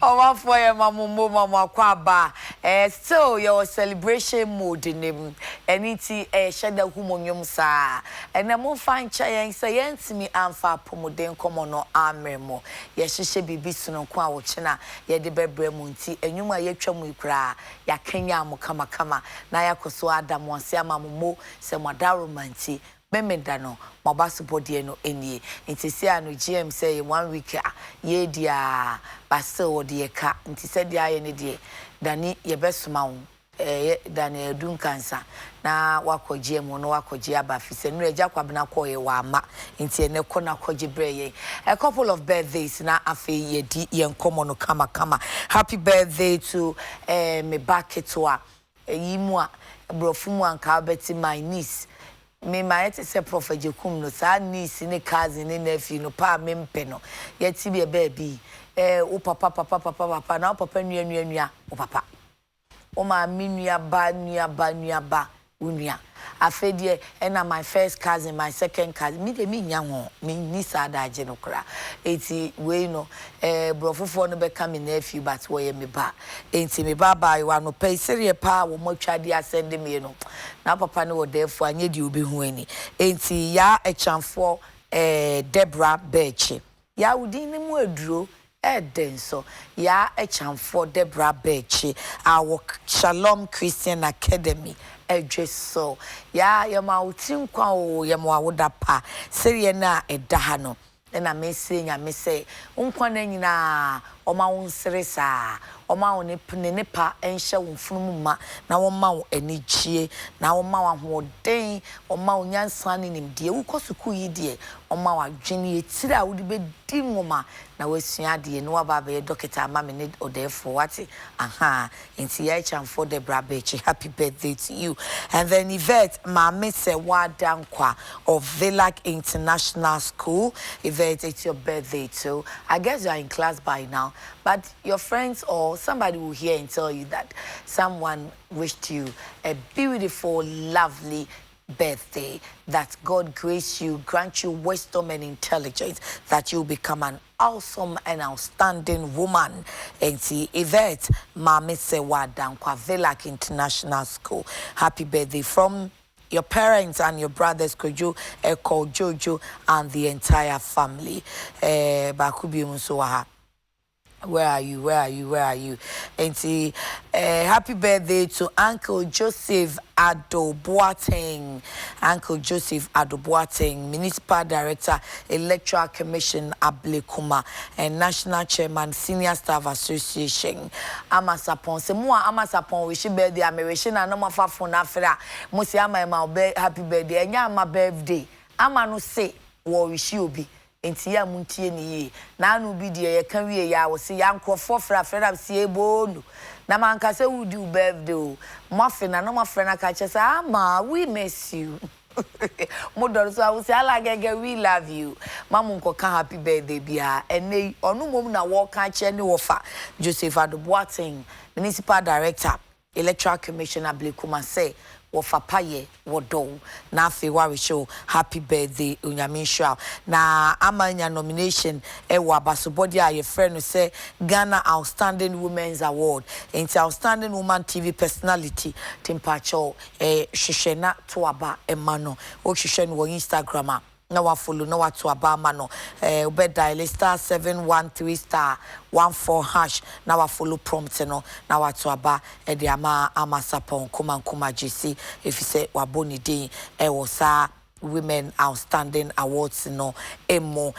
Oh, for your mama kwaba. Still your celebration mode in him. Anything shada humonium sa. And I'm fine chai say to me and fa pomoden common no armemo. Yes, she be bison kwa wachina. Ye de bebre munti. And you my yetram kra. Ya Kenya kama. Na ya koso adam wansia mamumo se madaru manti. Memendano mabasu body no enie nti se ano GM say 1 week ye dia baso de ka nti se dia ye ne die dani ye besoma wo dani edun kansa na wakogie mu no wakogie abafi se no eja kwabena ko ye wa ama nti ene ko na kogie breye a couple of birthdays na afi ye di ye nkomo no kama happy birthday to me baketwa yimu a brofumu anka beti my niece. Me my say Prophet Jekum no sa niece ne cousin ne nephew no pa me mpe no yeti be baby o papa na o papa nua o papa o ma mi nua ba unia afedie na my first cousin my second cousin me de me nya ho me ni sada age no kra eti we no brofofo no be come nephew but we me ba enti me baba wa no pay serie pa wo motwade asende me no na papa no wo defo anye di obi hu ani enti ya echanfo Debra Beche ya udi ni mu aduro Edenso ya echanfo Debra Beche our Shalom Christian Academy edweso ya yema utinkwa o yema awoda pa serie na edaha no na mesi nya mese unkwa na nyina oma wonsere sa oma wo ne pa enhye wo mfunumu ma na wo ma wo anichie na wo ma wo hoden oma wo nyansa ne nimdie wo kosuku yi die oma wo adwene etira wo de be di ngoma na wasua de no aba be doctor ama me ne odefo wate aha enti ya chamfo Debra Beche happy birthday to you. And then Yvette mama se wadankwa of Villac International School. Yvette, it's your birthday too. I guess you are in class by now, but your friends or somebody will hear and tell you that someone wished you a beautiful, lovely birthday, that God grace you, grant you wisdom and intelligence, that you become an awesome and outstanding woman. And see Yvette Mame Sewa Dankwa Villac International School. Happy birthday from your parents and your brothers, Kojo, Eko, Jojo, and the entire family. Bakubi Musuwaha. Where are you? And see, happy birthday to Uncle Joseph Adoboateng. Uncle Joseph Adoboateng, Municipal Director, Electoral Commission, Ablekuma, and National Chairman, Senior Staff Association. Amasapon. Se mua Amasapon, we should be the American and no more for Nafra. Musi ama happy birthday. Enya my birthday. Ama no say, what we should be. Enti ya muntie ni na anu bi de ye kan wie ya wo se ya nkrofo frafra se ebonu na manka se wudi birthday o mafe na no mafe na ka che sa ama we miss you modoro so I will say alagege we love you mamu nko ka happy birthday bia ene onu mom na wo ka che ne wo fa Joseph Adoboateng Municipal Director Electoral Commission Ablekuma say wofapaye wodo na afi wa show happy birthday unyamisha na amanya nomination wa abasobodi a ye friend no say Ghana Outstanding Women's Award into Outstanding Woman TV Personality timpacho hwehwena to aba emano o hwehwe no Instagram na wa follow na wa to aba ma no ube dial *713*14# na wa follow prompt no na wa to aba e de ama sapon kuma GC if you say wa boni din e wo sa Women Outstanding Awards no emo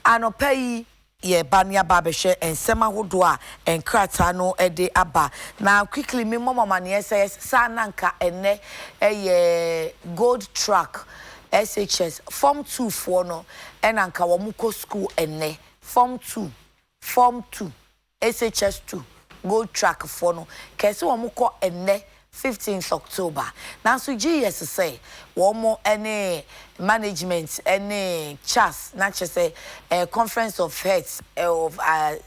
anopai ye bania babeshe ensema hodo a enkrata no ede aba na quickly me mama ne say sa nanka ene ye gold track SHS Form 2 for no enanka wamuko school ene Form 2 SHS 2 gold track for no kese wamuko ene 15th October. Now so GS say womo any management any chas not just say conference of heads of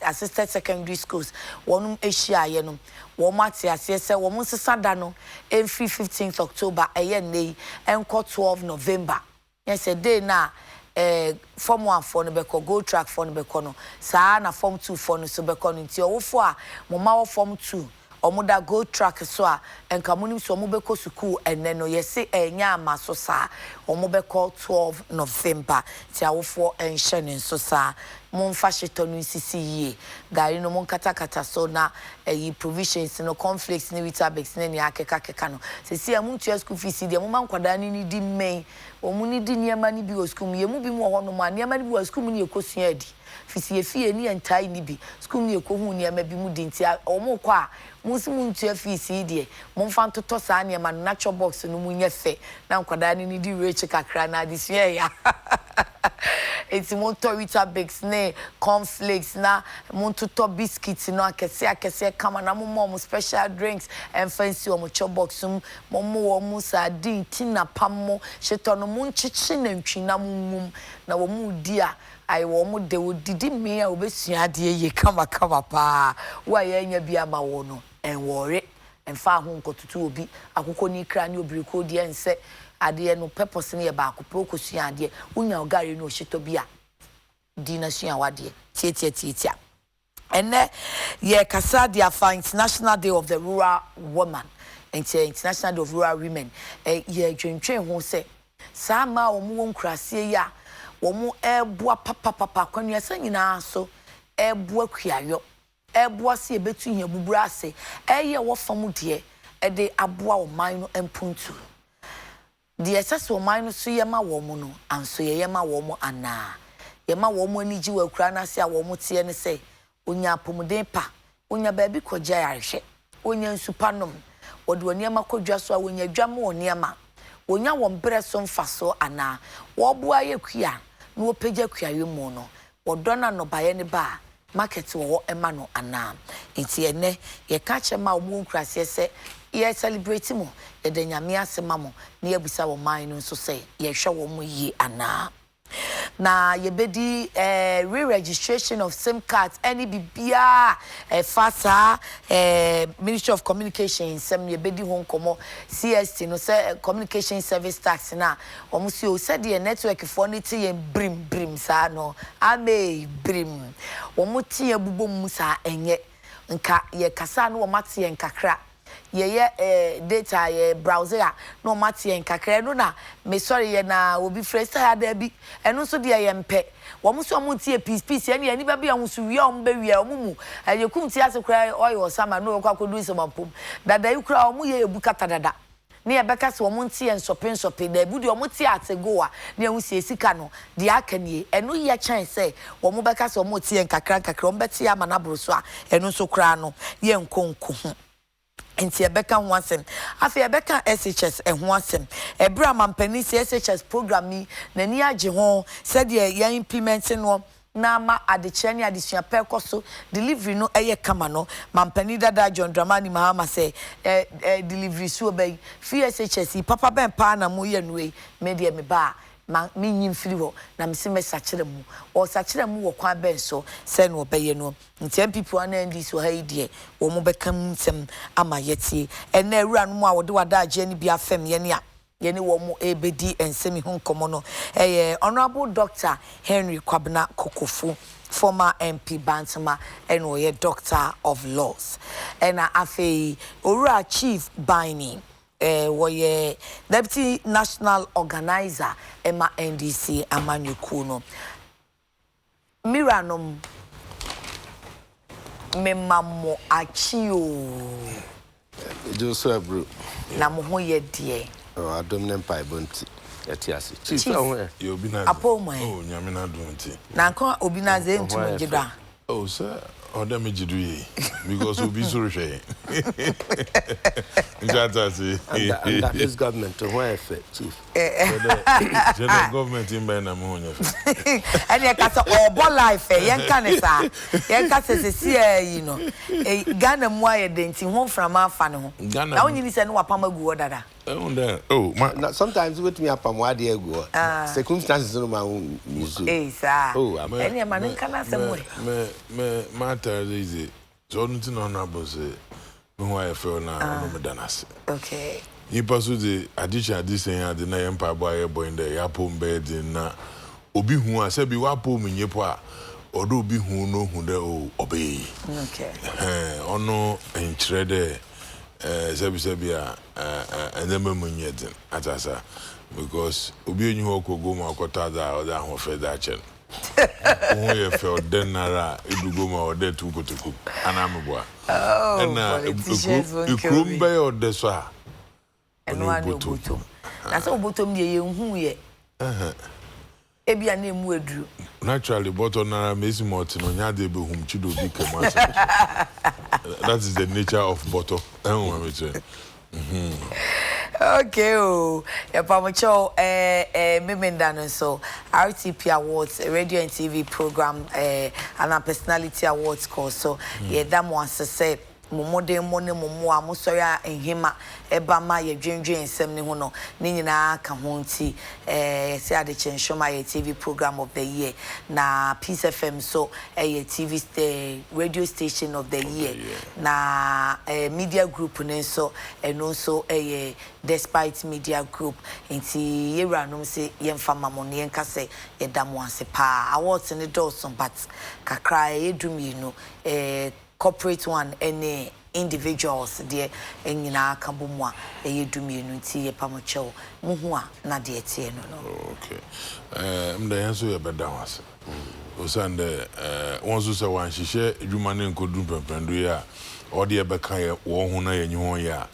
assisted secondary schools wonum Asia yenum womati ase say womu sisada no every 15th October eye nei enko 12 November. Yes a day na form 1 for no beko go track for no beko no saa na form 2 for no so beko no nti owofo a mo ma wo form 2 omuda go track so a enka munim so omo beko school enne no yesi enya amaso sa omo beko 12 November ti awofo enhye ne so sa monfa sheto no sisi yie gari no mon kata so na provisions no conflicts ni witabex ne akeka no sisi amuntu school fees dia mo man kwada ni di main omu ni di niema ni bi o school ye mu bi mu ho no ma niema ni bi o school ni ekosua adi fisi efie ni entai ni bi school ni ekohu niema bi mu di nti omo kwa musimu ntua fees die monfa ntoto saa niema no nacho box no mu nyefe na kwada ni di reach kakra na adisua ya it's montorita bakes ne cornflakes na montoto biscuits no akese kama na mo special drinks and fancy o mo chobox mo mo sardine tina pammo sheto no mo nchichi na ntwi na mum na wo mu di a ai wo mo de odidi me a obesua de ye kama pa wa ye nya bia ma wo no enwore emfa ho nkotutu obi akoko ni kra ni obiriko de ense ade no purpose ne ba akopro kosua ade unya ogare no hyeto bia di na sua wade tietia ene ye kasa dia for International Day of the Rural Woman International Day of Rural Women ye dwentwen ho se saa ma omo nkurase ya omo eboa papa kwanu asa nyina so eboa kuayo eboa se ebetu hia bubura ase eye wo fam de de aboa o man no empuntu de esase o man no so ye ma wo mo no anso ye ma wo mo ana ye ma wo mo ani ji wa kura na se a wo mo tie ne se onya apomuden pa onya ba bi koja yarehwe onya nsupanom wode oni ma kodwa so a onya dwam oni ma onya wo mbre so mfaso ana wo boa ye kua na wo pagya kuawe mu no wodona no baye ne ba market wo ema no ana enti ene ye ka chema omu nkrase se ye celebrate mo ye de nyame asema mo na ye busa wo man no so se ye hwe wo mo yi ana na ye bedi re-registration of SIM cards any bibia fasa Ministry of Communication sem ye bedi ho nkomo CST no say communication service tax na omusi o said the network for ni tie brim sa no ame brim omuti ye bubom musa enye nka ye kasa no omate ye nkakra ye data ye browser no mate en kakra no na me sorry ye na obi freestyle ya da bi eno so de ye mpe wo mo so mo tie piece ye ni ba bia ho so wi o mba wi o mu ye kum tie ase kra oyo sama no kwa kodu so mampom dada yi kra o mu ye ebu kata dada ne ye beka se wo mo tie ensope da ebu de o mo tie atego a ne hu sie sika no de aka nie eno ye chan se wo mo beka se wo mo tie nkakra o mbeti ama na boro so a eno so kra no ye nkonko ho enti ebeka ho asem afi ebeka SHS ho asem ebra mampani SHS program ni nani age ho said ye implement no na ma adekye ne adesua pekoso delivery no eye kama no mampani dada John Dramani Mahama say delivery so be fi SHS papa ben pa na mo ye no e me de me ba ma minyin firi ho na mse sachire mu o sachire mu wo kwa ben so se no obeye no ntem people ana ndi so ha idie wo mo bekam ntem ama yeti ena awura no mu a wo de wada age ni bia fam ye ne a ye ne wo mo ebedi ensemi ho nkomo no Honorable Dr. Henry Kwabena Kokofo former MP Bantama and we Doctor of Laws and afi Owura Chief Bini woye Deputy National Organizer Emma NDC Amanyukuno Miranom memamo achio Joseph bro na mo ho ye de adom ne mpai bonti etiase chief ye obi na apomo oh nyame na donti na nko obi na ze ntum gida oh sir order me jidu ye because obi so rehwe njatasi and this government to where chief the government in by na mo nya fe and ye kasa obo life yen kan sa yen kasa se you know Ghana mu aye denti ho frama afa ne ho na onyini se ne wapama gu odada oh sometimes with me up am wade egu circumstances no ma mizu sir oh any man kan asem me matter is so nti no na boss me ho aye fe na no me danase okay you pursue the addition addition ya the na empire boy in the yapom bed na obi hu a se bi wa po mu nyepo a odo obi hu no hu de o obey okay ono enkyere de sebi a enema mu nyedin atasa because obi enyu okogo mu akota da o da ho fe da chen o ye fe ordinary edugo ma ode tu kotoku anamboa na ikrum be ode so a eno anu obotom na so obotom ye hu ye ebia na emu eduru naturally but on mesi mot no nya de be hum chido bi kema that is the nature of bottle okay ya pamocho memenda no so RTP Awards radio and TV program and a personality awards course so ye da mo asese momode mo ne momo a musori a enhima eba ma ye dwendwen nsem ne ho no ne nyina ka ho nti se Adekye Nsroma ye TV program of the year na Peace FM so ye TV radio station of the year na media group ne so eno so ye Despite Media Group nti ye ranom se ye mfa mamon ye nka se ye da mo ase pa awards ne dawson but kakra ye duminu corporate one any individuals there enyina kabomwa eyedumienu nti ye pamocho muhu a na de etie no okay mda yanso ye beda wase osande wonso se wan hihye edwuma ne nkodu pempendo ya ode ye beka ye wo hu na ye nyi ya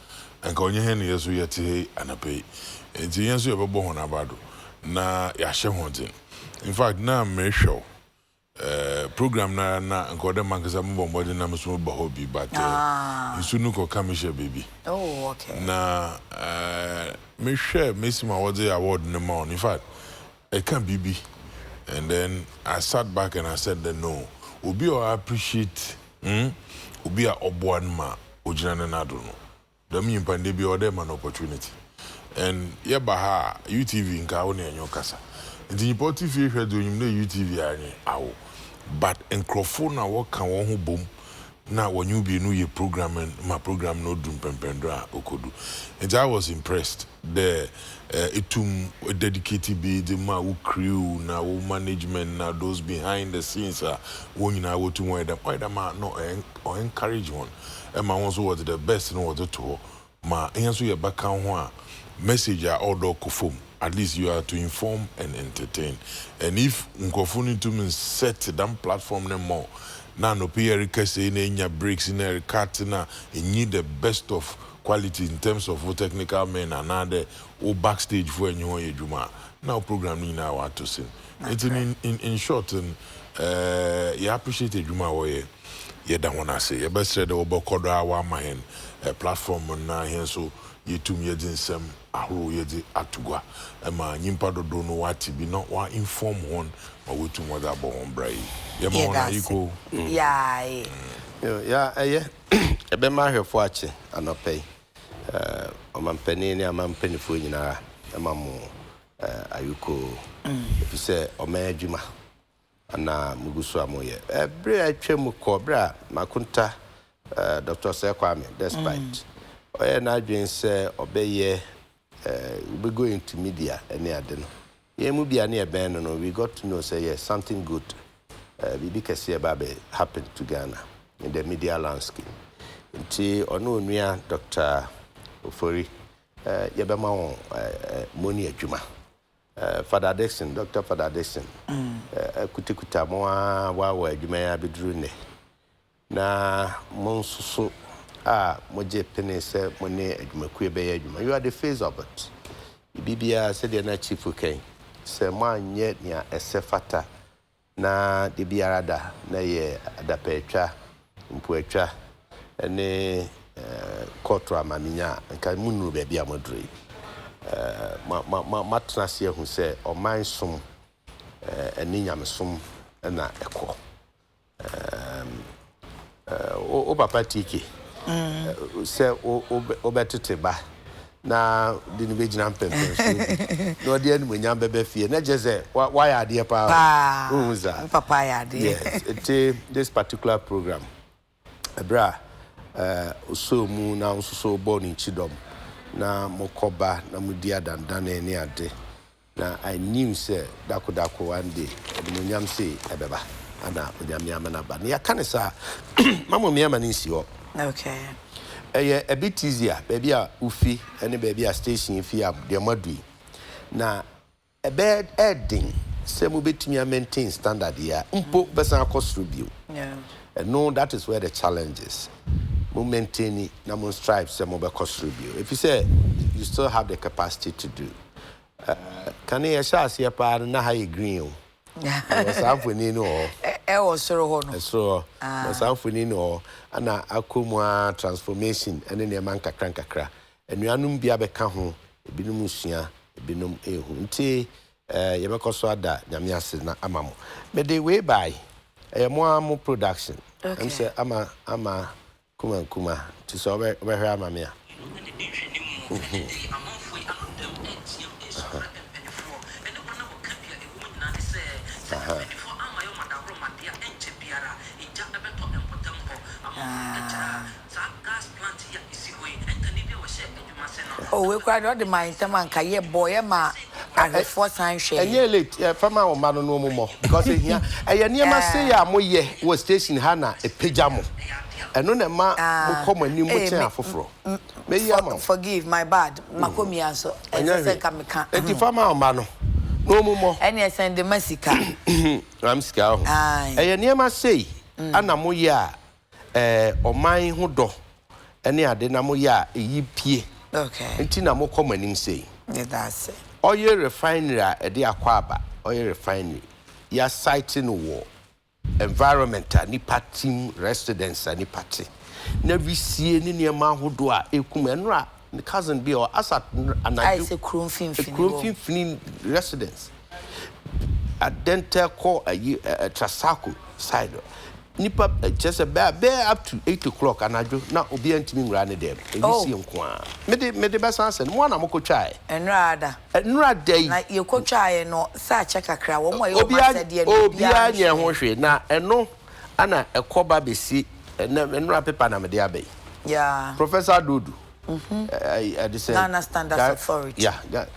anka onye he ne yeso ye te anape nti yanso ye bebo ho na bado na ya hye hoden in fact na me show program na nkode mankasa mbombo na mso ba hobby but isunu ko kamisha baby okay na me share mesima wode award no more in fact I can BB and then I sat back and I said that no obi o appreciate obi a oboan ma ojina na do no da mi mpande bi o dem an opportunity and ye ba ha UTV nka wo na enyo kasa nti report fi hwe do nyum na UTV ani awo but encrophone na wo kan wo ho bom na wonyu bi no ye program no dum pempendo a okodu and I was impressed the itum dedicated be the ma wo crew na wo management na those behind the scenes wo nyina wo tu mo dem ma no encourage one e ma won so what the best no what to ma enso ye baka ho a message a order kofom at least you are to inform and entertain and if nkofuni to me set that platform no more na no pay request na nya breaks in a cut na need the best of quality in terms of technical men and other or backstage for anyone ejuma now program ni na what to say it in short and you appreciate ejuma wo ye da wona say you best read the obokodo awa man platform na here so yetum ye dinsem ahoro ye di atugwa ma nyimpa dodo no wati bi no wa inform one ma wetum what about on brai ye ma wona yiko ya ebe ma hwefo ache anopai omampani ne amampanifo nyina amamu ayuko efise omadwuma ana mugusu amoye ebre atwam kobra makunta Dr. Sekwame despite oye na adwen se obeye we go into media any ade no ye mu bia na e ben no we got to know say yes something good bibi kese babe happened to Ghana in the media landscape nti ono onua Dr. Ofori ye be ma won moni adwuma Father Dixon Dr. Father Dixon kutikuta mo wa adwuma ya beduru ne na monsusu moje pene se mone adwumaku be ya adwuma you are the face of it bibia said na chief okay se mo anye nia esefata na de biara da na ye adapetwa mpuatwa ene kotro amaminya nka munu be bia modrei matrase hu se o mansom eni nyamsom na ekọ o papa tiki se o betete ba na di ni begina mpempe so no de anu nyam bebe fie na jeze why ade pa unza papa ya de yes this particular program abra so mu na so born in chidom na mokoba na mudi adanda na ene ade Now I knew say dako one day the munyam say ebeba ana onyame amanaba na yakane sa mama me amani si ho okay a bit easier baby a ufi any baby a station fi am de madui na a bed heading say mo betimi maintain standard here mpo besan cost review yeah and no that is where the challenge is mo maintain na mo strive say mo be cost review if you say you still have the capacity to do can you share see pa na high green was afuni no was so no so was afuni no ana akomwa transformation ene ne man kakra enuanum bia beka ho ebinum sua ebinum ehu nti ye bekoso ada nyame ase na amamo me dey way by mo production am say ama kuma to so we hwe amame a oh we quite all the mind time and kaye boy ma for sign share enye late fama o ma no mo because here niam say ya mo ye wo station ha na epagya mo eno na ma mo come ani mo chen afoforo me yi am forgive my bad makomi anso say kameka enti fama o ma no mo ene send the masika ram sika ho niam say ana mo ye a oman ho do ene ade na mo ye a eyi pie okay enti na mo come ani say that's it oil refinery e dey akwaba oil refinery ya site no wo environmental ni party residents ani party na visie ni niam ahodo a ekum enra the cousin be or asat anaju I say Kromfin residents Adekye Trasako side nipa just up to 8 o'clock anaju na obi antimi ngra ne dem ebisi nko me de basa sen mo na mokotwae enra dai na yekotwae no sa che kakra wo mo ye ma sede no obi anye ho hwe na eno ana ekoba besi enra paper na me de abai yeah Professor Dudu Ghana Standards Authority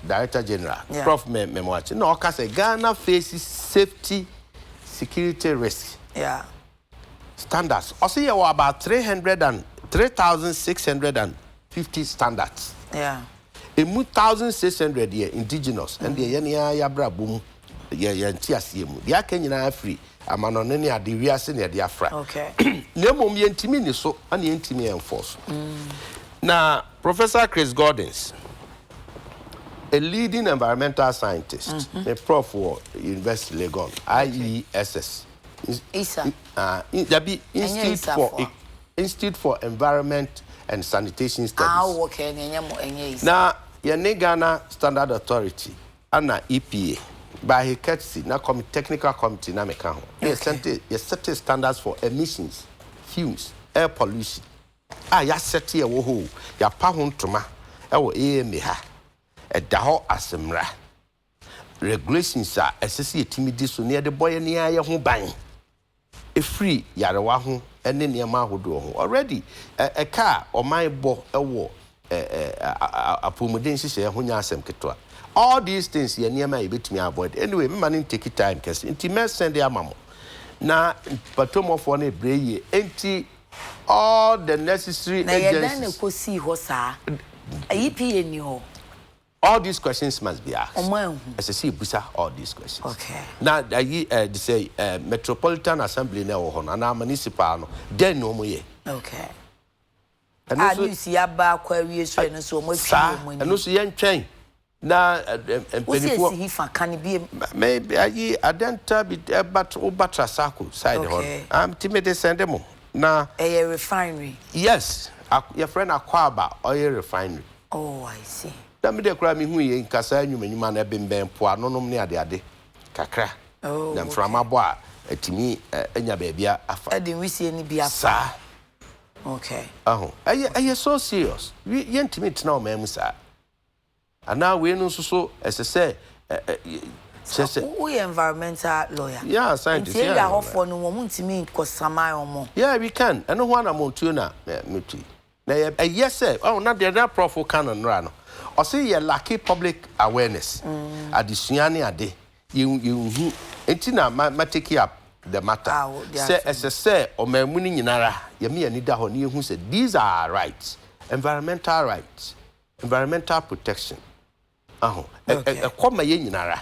Director General Prof Memwachi no oka say Ghana faces safety security risk standards. Also, you were about 3,650 standards. Yeah. 1,600 here indigenous and the yabra boom. Yantiasium. The Akenya free. Amanoneni at the Riasin at the Afra. Okay. Nemo Yentimini so and Yentimi enforce. Now, Professor Chris Gordons, a leading environmental scientist, a prof for University Legon, IESS. Institute for Environment and Sanitation Studies. Now, Ghana Standard Authority and EPA by his courtesy, now technical committee na meka ho. You set standards for emissions, fumes, air pollution. Ya set ye wo ho, ya pa ho ntoma e wo AMA ha. E da ho asemra. Regulations are esese timidi so near the boy ni aye ho ban. A free yarewa ho ene niam ahodo ho already a car or my bo ewo apomuden hye ho nya asem ketwa all these things ye niam a betumi avoid anyway me man take time kese nti me send amamo na patomofo na breye enti all the necessary agencies na ye dan ko si ho sa IPA ni ho. All these questions must be asked. As I see, Busa, all these questions. Okay. Now, they say Metropolitan Assembly now on and municipal. Then no more. Okay. And also, you see about queries and so much. And also, young train. Now, he can be maybe I don't but Obatra Sako side on. I'm timid send them. Now, a refinery. Yes, your friend Akwaba oil refinery. Oh, I see. Me de kra me hu ye nkasa nwumanima na bemben po anonom ne ade kakra na mframabo a atimi anya baabia afa ade wisi ni bia afa okay aye so serious ye ntimi tena o mamu sa ana we no so esese we environmental lawyer scientist yeah hofo no mo ntimi kosama omo we can eno ho na montuo na metu na yes sir oh na de na prof kan no no o say ye lack public awareness adesua ne ade you enti na ma take up the matter say o mamu ni nyinara ye me ani da ho na yehu say these are rights, environmental protection e koma ye nyinara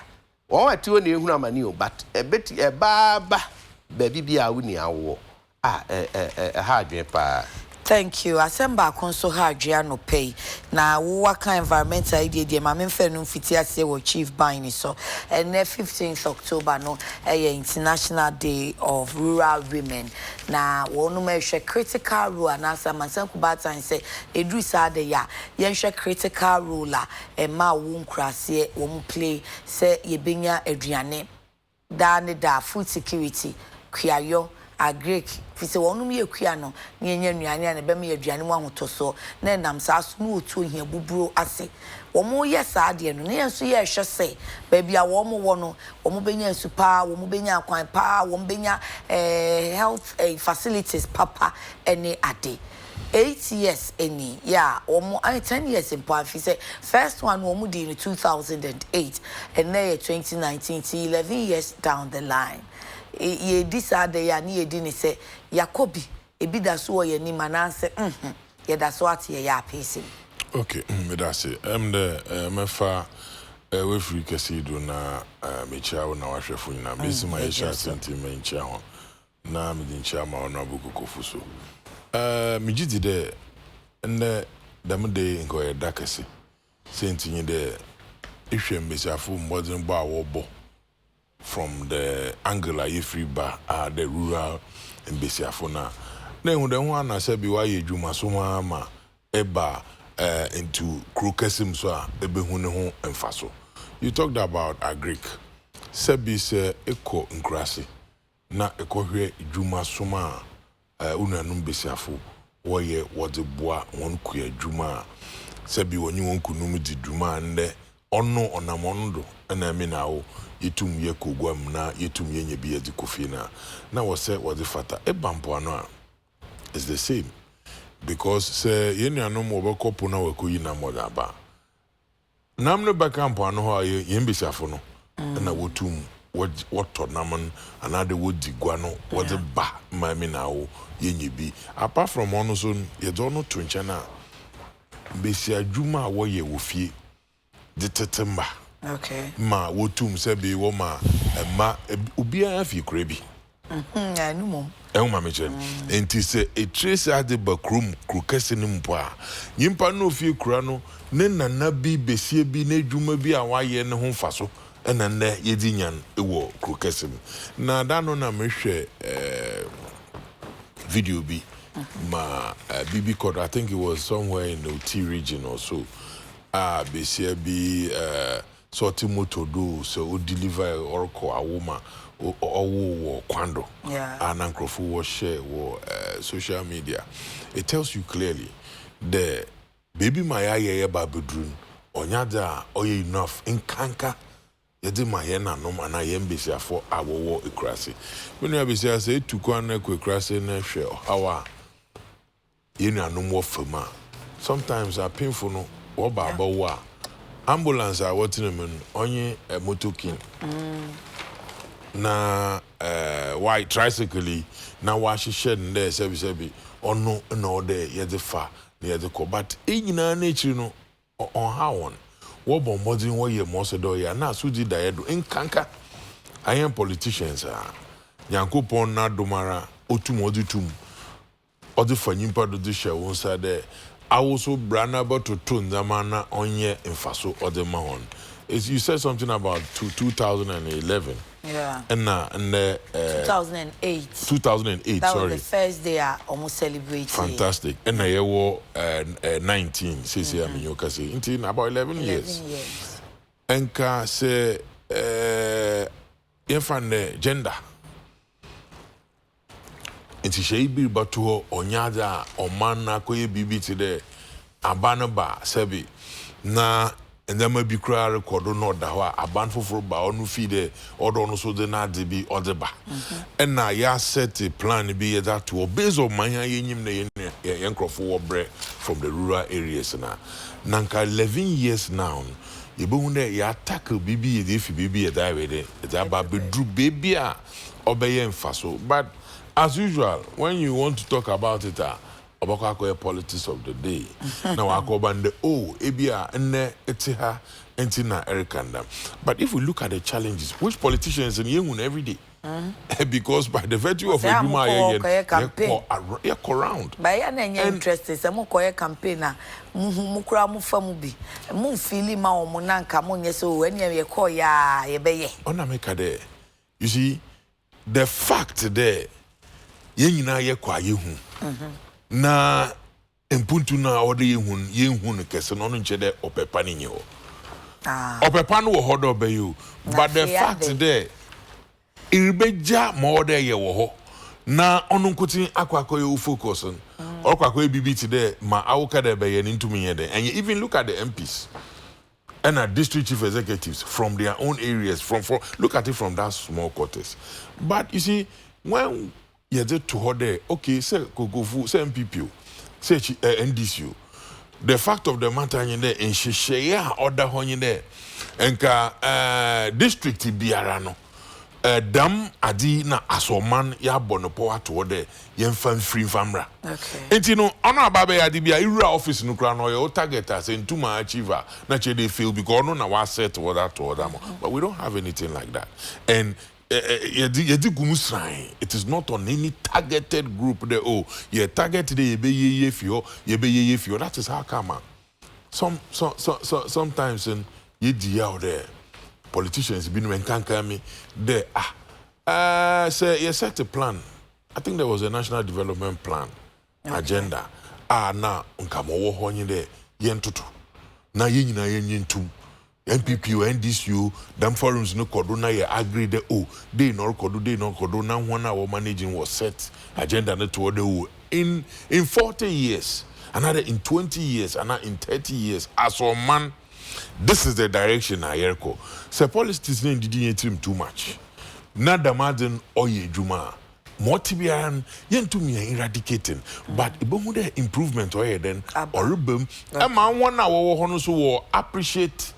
o ati o na ehunu amani o but e beti e baba baby bia wo ni awo ha adwen pa. Thank you. Asemba konso ha no pay. Na waka environmental idea ma memfe no fiti ase wo chief buying so. And 15th October no International Day of Rural Women. Na wonu me hwe critical role anasa mansanku bata say edu sa de ya. Yen hwe critical role la ma wo nkrase wo mu play say yebenya aduane. Da ne da food security kuayo Greek fise wonu me ekua no na enya nuane na be me aduane mu ahotoso na nam sa so no otu ohia buburo ase wo mo yesa de no na yenso ye hwe se ba bia wo mo wo no wo mo benya nsu pa wo mo benya akwan pa wo mo benya health facilities papa ene ade 8 years any yeah wo 10 years in point fise first one wo mo di in 2008 and now 2019 to 11 years down the line ye disade ya ni edi ni se yakobi ebi da so ye ni manase ye da so ate ya apese. Okay, me da se the mefa we free kasido na me chia wo na wahwefo nyina me si ma ye sha sentiment chia ho na me din chia ma ona buku kofuso me gidi de nne dam de nko ye da kase sentinyi de ihwe mbesiafo modern bo awobo from the angle you free bar the rural in Besiafona. Then when one I said, why you do masoma ma eba into crokesim so ebehuneho and faso. You talked about agric. Sebi se eko nkrasi na eko hwe juma soma unanum Besiafo woye wode boa won kuya juma sebi woni won kunum di juma nde ono onamondo na me na wo yetum ye kogwam na yetum ye nyebi edi kofina na wo se wo de fata e bampo ano a is the same because se ye nuanom wo be kopo na wo koyi na moda ba nam no baka mpo ano ho ye mbesiafo no na wotum woto naman anade wodi gwa no wo de ba ma me na wo ye nyebi apart from ono so ye do no to nche na besia dwuma wo ye wo fie de tetemba. Okay. Ma wotum sebi wo ma ubia afi krebi. I know mom. Ma mechen. Enti se e trace ade bakrum krukese ni mpo a. Nyimpa no fi kura no ne nana bi besie bi na dwuma bi a waye ne ho mfaso. Ena nne yedi nyan ewo krukese. Na da no na mehwe video bi ma BB code I think it was somewhere in the T region or so. Besie bi sorti moto do so o deliver or ko awoma wo kwando anankrofo wo share wo social media. It tells you clearly the baby my ye babedrun onyada oye enough in kanka yedi my na no na yembesi afo awowo ekrase when you be say tukwan na ekrase na hwe hawa yenu anom wo fama sometimes are painful no wo baba wo ambulance are watching them onye motokin na white tricycle na wa hihye nde sebi ono na ode ye de fa na ye de ko but enyina na echi no on ha won wo bombodin wo ye mo se do ya na suji da yedo nkanka ayen politicians yankopon na domara otum odutum odi fanyimpa do de hye won sa de awoso brana but to tunzamana onye infaso odi mahon. You said something about 2011. Yeah. And 2008. 2008, that sorry. was the first day I almost celebrated. Fantastic. And I were 19, says here, you can say, in about 11 years. 11 years. And can say, infant gender. And she be but to onyada or man na koye bibi today. Abanaba, sebi. Na and then maybe cry record no da a band for ba onu feed or no so the na de be other ba and now ya set a plan be that to based on my yenyim na yenkrofo bre from the rural areas na nanka 11 years now you be ya tackle bibi if bibi that way it's about be drew baby obey faso. But as usual when you want to talk about it Obaka politics of the day. Now I call band ebia ene etiha entina erikanda. But if we look at the challenges, which politicians in Yemun every day? Because by the virtue of a campaign, around. By an interested, some more campaign, Mukura Mufamubi, Moon Philly Mao Monanka Monia, so when you call ya, ye bay. Onameka there. You see, the fact there, Yenina ye kwa yehu. Na empuntu na ode yehun kese no nche de opepa ni nyo opepa no wo hodo be you but the fact there iribeja ma ode ye wo ho na onu nkutin akwakoye u focus on okwakoye bibi there ma awuka de be ye ntumi ye de and you even look at the MPs and our district chief executives from their own areas from look at it from that small quarters. But you see when you get to hold there, okay, say Kogofu, say MPP, say NDCU. The fact of the matter in there, in Shishaya, order honey there, and district Biarano, dam adi na asoman ya bonopo ato there, yemfan free famra. Okay. And you know, honor babe adibia ira office no kra no your target as in tuma achiever, na che they feel because no na wa set to that to them. But we don't have anything like that. And it is not on any targeted group there. Oh, yeah, targeted ye be ye fio. That is how come. Sometimes in ye out there, politicians been when can me there. Say you set a plan. I think there was a national development plan agenda. Na unkamo wo honye there yen tutu. Na yen yen tum. MPP or NDCU, them forums no koduna ye agree the they no kodu na one our managing was set agenda no toward the in 40 years, another in 20 years, another in 30 years. As a man, this is the direction I yerko. So politics name didn't him too much. Not the madden oye juma. Motibian yen to me eradicating, but ibomude improvement or then or rubum. A man 1 hour hono appreciate.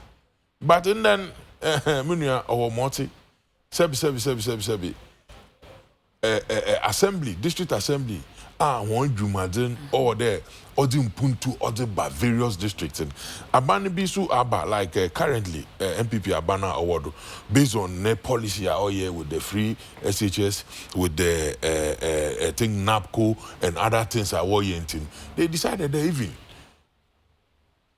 But and then, Munia or Morty, Sebi, assembly, district assembly, one Jumadin or there, or the Puntu or the various districts. And Abani Bisu Abba, like currently, MPP Abana Award, based on their policy all year with the free SHS, with the thing NAPCO and other things are orienting. They decided they even.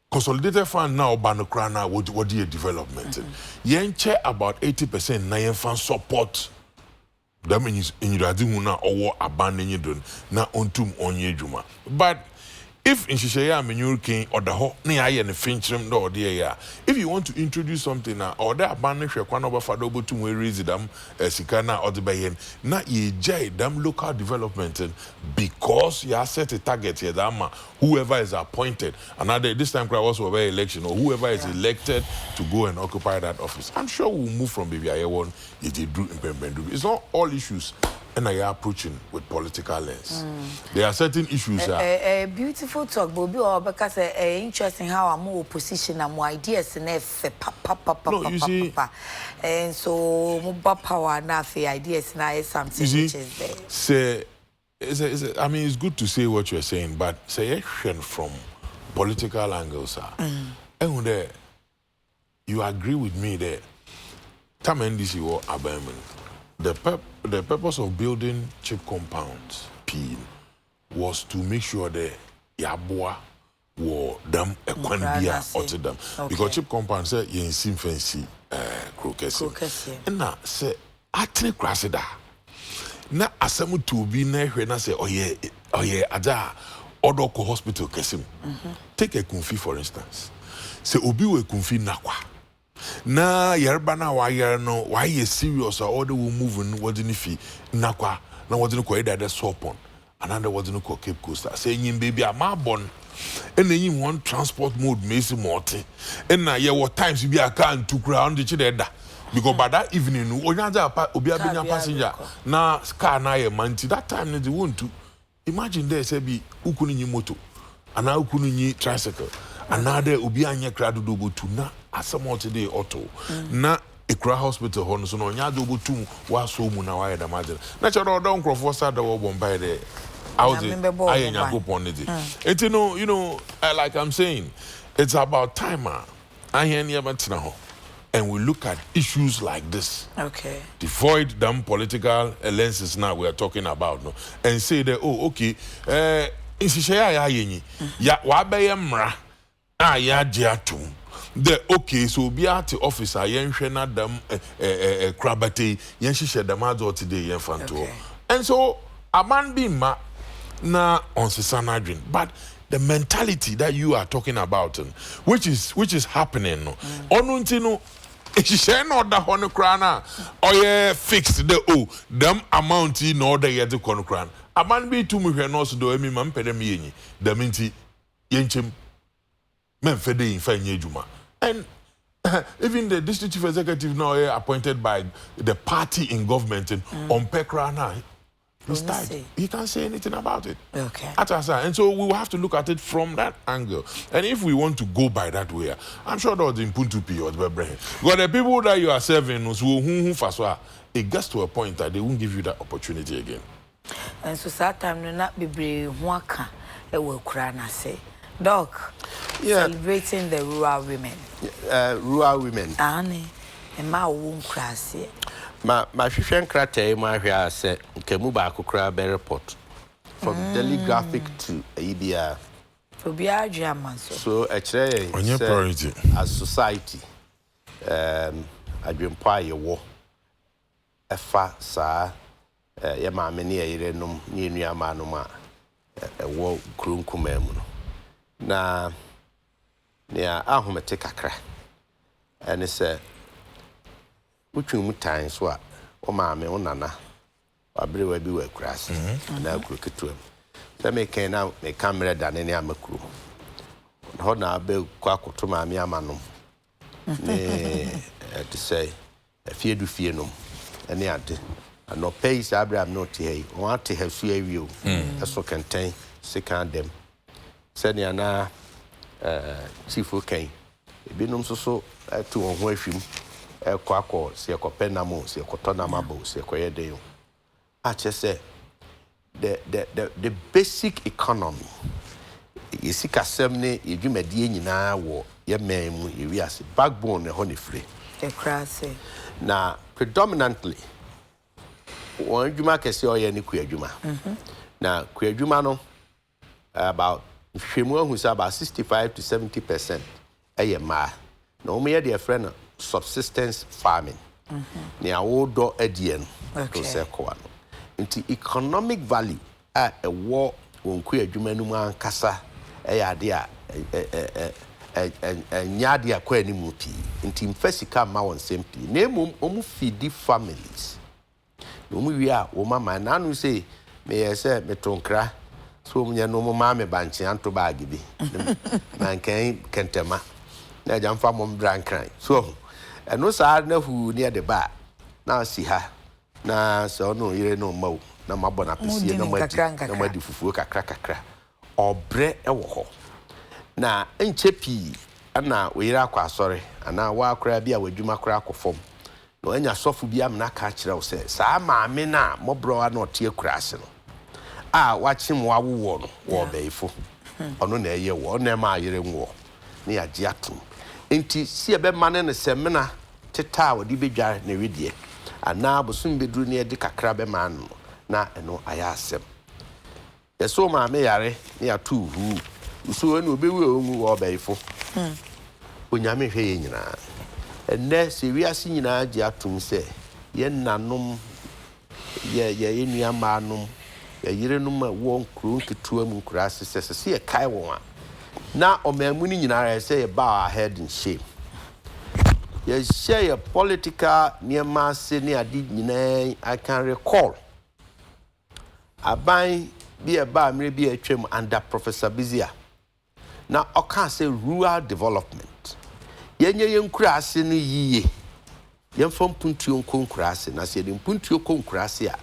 Consolidated fund now banokrana what the development. Yen chair about 80% na yen fan support. That means in Radimuna or abandoning you na ontum onye juma. But if in Shishaya Menukin or the hot near and Fincham or dear, if you want to introduce something or that abandon Shakwana Fadobo to raise them, Sikana or the Bayen, not ye jay them local development because you are set a target here, whoever is appointed, another this time crowd was over election or whoever is elected to go and occupy that office. I'm sure we'll move from BBI1 if they do implement. It's not all issues. And I are approaching with political lens. There are certain issues. Beautiful talk, Bobby, or because interesting how I'm more opposition and more ideas and no, you see, and so more power enough ideas now is something which is there. Say, I mean, it's good to say what you're saying, but say action from political angles, and you agree with me there. Tam NDC or Abayaman. The purpose of building chip compounds, was to make sure that Yabua were them a quandia or to them. Because chip compounds say yen sim fancy crocus. And now say atne crasida. Na asamu to be na when say oh yeah ada Odoko hospital kesim. Take a kumfi for instance. Say obi we kumfi nakwa. Na yerbana wa yer no why is serious or order will move in what in fi nakwa na what in ko ida the sopon another what in ko Cape Coast saying baby am born and then one transport mode makes morty. And now, yeah, what times you be a car and 2 crown the chideda. Because by that evening, Obiabinya passenger, now car na a manti, that time they want to. Imagine there say be ukuni moto, and now ukuni tricycle, and now there Obianya crowd do to na asamo today auto. Na Ekura hospital hon so no nya do botum wa so mu na wa ya da magel. Na chero don crofo sa da wo bomba there. Out I nyakopon it. You know, like I'm saying, it's about time I hear near ho. And we look at issues like this. Okay. Devoid them political lenses now we are talking about, no, and say that okay, insishaya ya yenyi, ya wabe mra, ya jiatum. The okay, so be at the officer, yen shena them krabate, yen shisha damazo today yen fanto. And so a man be ma na on Sisanadrin, but the mentality that you are talking about, which is happening, no, onuntino. She not the honor crana or yeah fixed the them amount in order yet to crown. A man be to me when also do me man pedemi the minty yenchim men fede in fine juma. And even the district chief executive now appointed by the party in government on Pekrana. He can't say anything about it. Okay. And so we will have to look at it from that angle. And if we want to go by that way, I'm sure that in Puntupi or the brain. Because the people that you are serving, it gets to a point that they won't give you that opportunity again. And so that time will not be brave. Waka, it will cry and say, Doc, celebrating the rural women. Rural women. Annie, and my womb crass. My Shishan Krate, my hair said, Kemuba Kukra report from Daily Graphic to ABR. For BR German. So, actually, on your priority as society, I dream pie war. A fat, sir, Yama many a renum, near Yamanuma, a war cruncumemuno. Na near Ahome take a crack. And it said, which times what mammy or nana or brewer be were grass and I'll cook it to him. Let me can now make camera than any other crew. Hold now bill quack to my yamanum. To say, a fear do fear no, and the auntie, and no pace Abraham not here, want to have fear you, as what contain second them. Send ya na chief okay. Binum so to on way him. Kwako se penamo se kotonamabo se koyedeo. I just say the basic economy. You see kasemne edwumadie nyina wo ye memu ewiase backbone ne ho ne free. The crass. Na predominantly one dwuma kese oye ne kuadwuma. Na kuadwuma no about hwemu hu say about 65 to 70% eye ma. Na o me ye de friend subsistence farming. Near old door adien to say koano. Into economic value a war won queer jumanuma kasa a idea a nyadia queni mupi. Into Fessica Mawan simply. Name feed families. No we are mama nanu say may I say metonkra so many no mamma banchi anto bagibi. Man can tema. Na jamfa mom crying. So and no sad na who near the bar. Now see her. Na so no you no mo. Na mabona pesi no madi fufu kakra. Obre ewo ho. Na enchepi ana we ira kwa sorry. Ana wa akra bia wadwuma kra akofom. No anya sofu bia mna ka kire wo se. Sa maame na mobro ana otie kura ase no. Wachim wa wo no wo beifo. Ono na eye wo na ma ayere nwo. Ne ya giatum. Enti si ebe mane ne semena teta wodi bedware ne wedie ana bosum bedru ne de kakra be man na eno ayasem yeso ma me yare ne ya tu hu so enu obewu onwu wo beifo onyame hwe ye nyina enne se wiase nyina agi atum se ye nanom ye enua manum ye yirenum wo nkru nketua mu nkura sese ye kai won na omamuni nyina say about head in shame. You share your political near mass near did nyina I can recall. I buy be a bar maybe a trim under Professor Bizia. Now, I can't say rural development. Yenye yenkurase no yiye. Yemfom puntuo konkurase na se dem puntuo konkurase a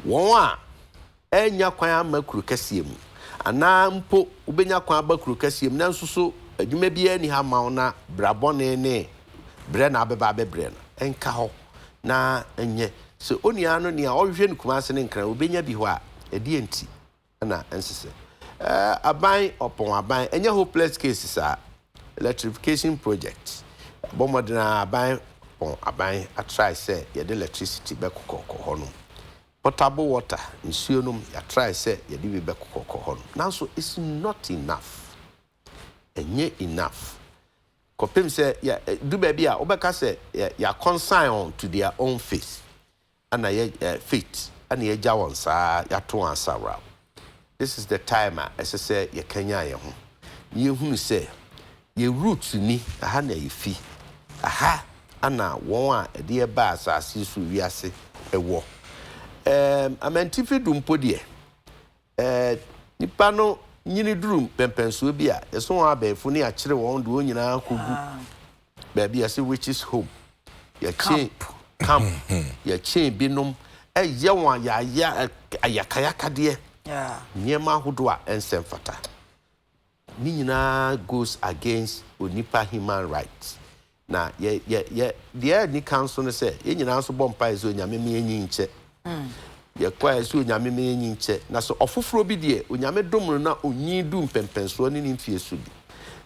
won a enya kwan amakuru kase mu ana mpo ubenya kwan abakuru kase mu na nsuso adwuma bia ni ha ma na brabone ne bre na abeba bebre na enka ho na enye so onia no ne a ohwe ne kumase ne nkran ubenya bi ho a edi enti na ensese aban opon aban enye hopeless cases a electrification project bomodena aban aban I try say ye the electricity be kokoko hono potable water nsuo nom ya try say ye the be kokoko hono now so it's not enough enye enough kopem say ya do baby a obeka say ya consign on to their own faith and ye faith and ye ja won sa ya to answer. This is the time as I say ye Kenya ye ho ye hunu say ye roots ni aha na ye fi aha ana won a de ba asase so wiase ewo amentifi dumpo de nipa no nyini durum pempenso bi a yeso won abefo ne a kire won do nyina kogu ba bi ase which is home ya chain camp ya chain binom eye won ya ayakayaka de nyema hodo a ensemfata ni nyina goes against onipa human rights. Na the ni council no say ye nyina so bompa ezo nyame me enyi nche ye kwa ezo nyame me enyi nche na so ofoforo bi de onyame dom na onyi du mpempenso ne nimfie so bi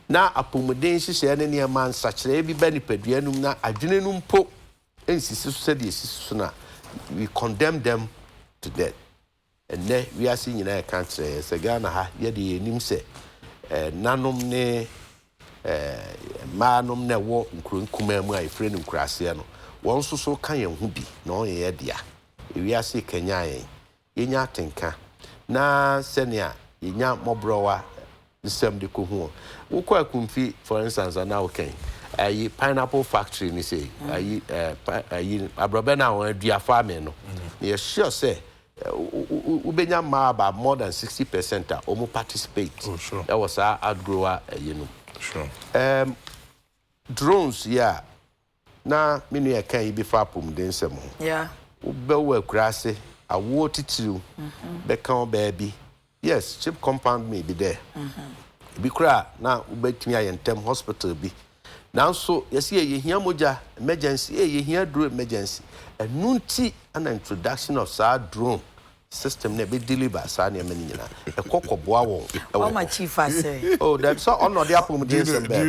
na apomuden hihye ne ne man sachire bi ba nipadua num na adwene num po ensisi so se de esisi so na we condemn them to death. And then we are seeing in our country se Ghana ha ye de enim se nanom ne manum na wo nkuma mu a friend nkurase no won so kan ye hu bi na on ye dia ewi ase Kenya yenya tenka na senia yenya mobrowa nsem de ko hu wo kwa kumfi for instance na okay ayi pineapple factory ni say ayi abrobe na won adua farm no ye sure say ubenya ma about more than 60% omo participate. Oh, sure. That was our outgrower you know. Sure. Drones, yeah. Na minu ya kan ibi fa pom den sem ho. Yeah. Ubewo akurase, awo titiru. Be kan baby. Yes, chip compound me be there. Bi kra na ubetimi ayentem hospital bi. Now so yes ye hia moja emergency, ye hia drone emergency. Enunti an introduction of sa drone system ne be deliver sa ne mani nyina e kokoboa won oh my chief say oh that so on the apomuden sem be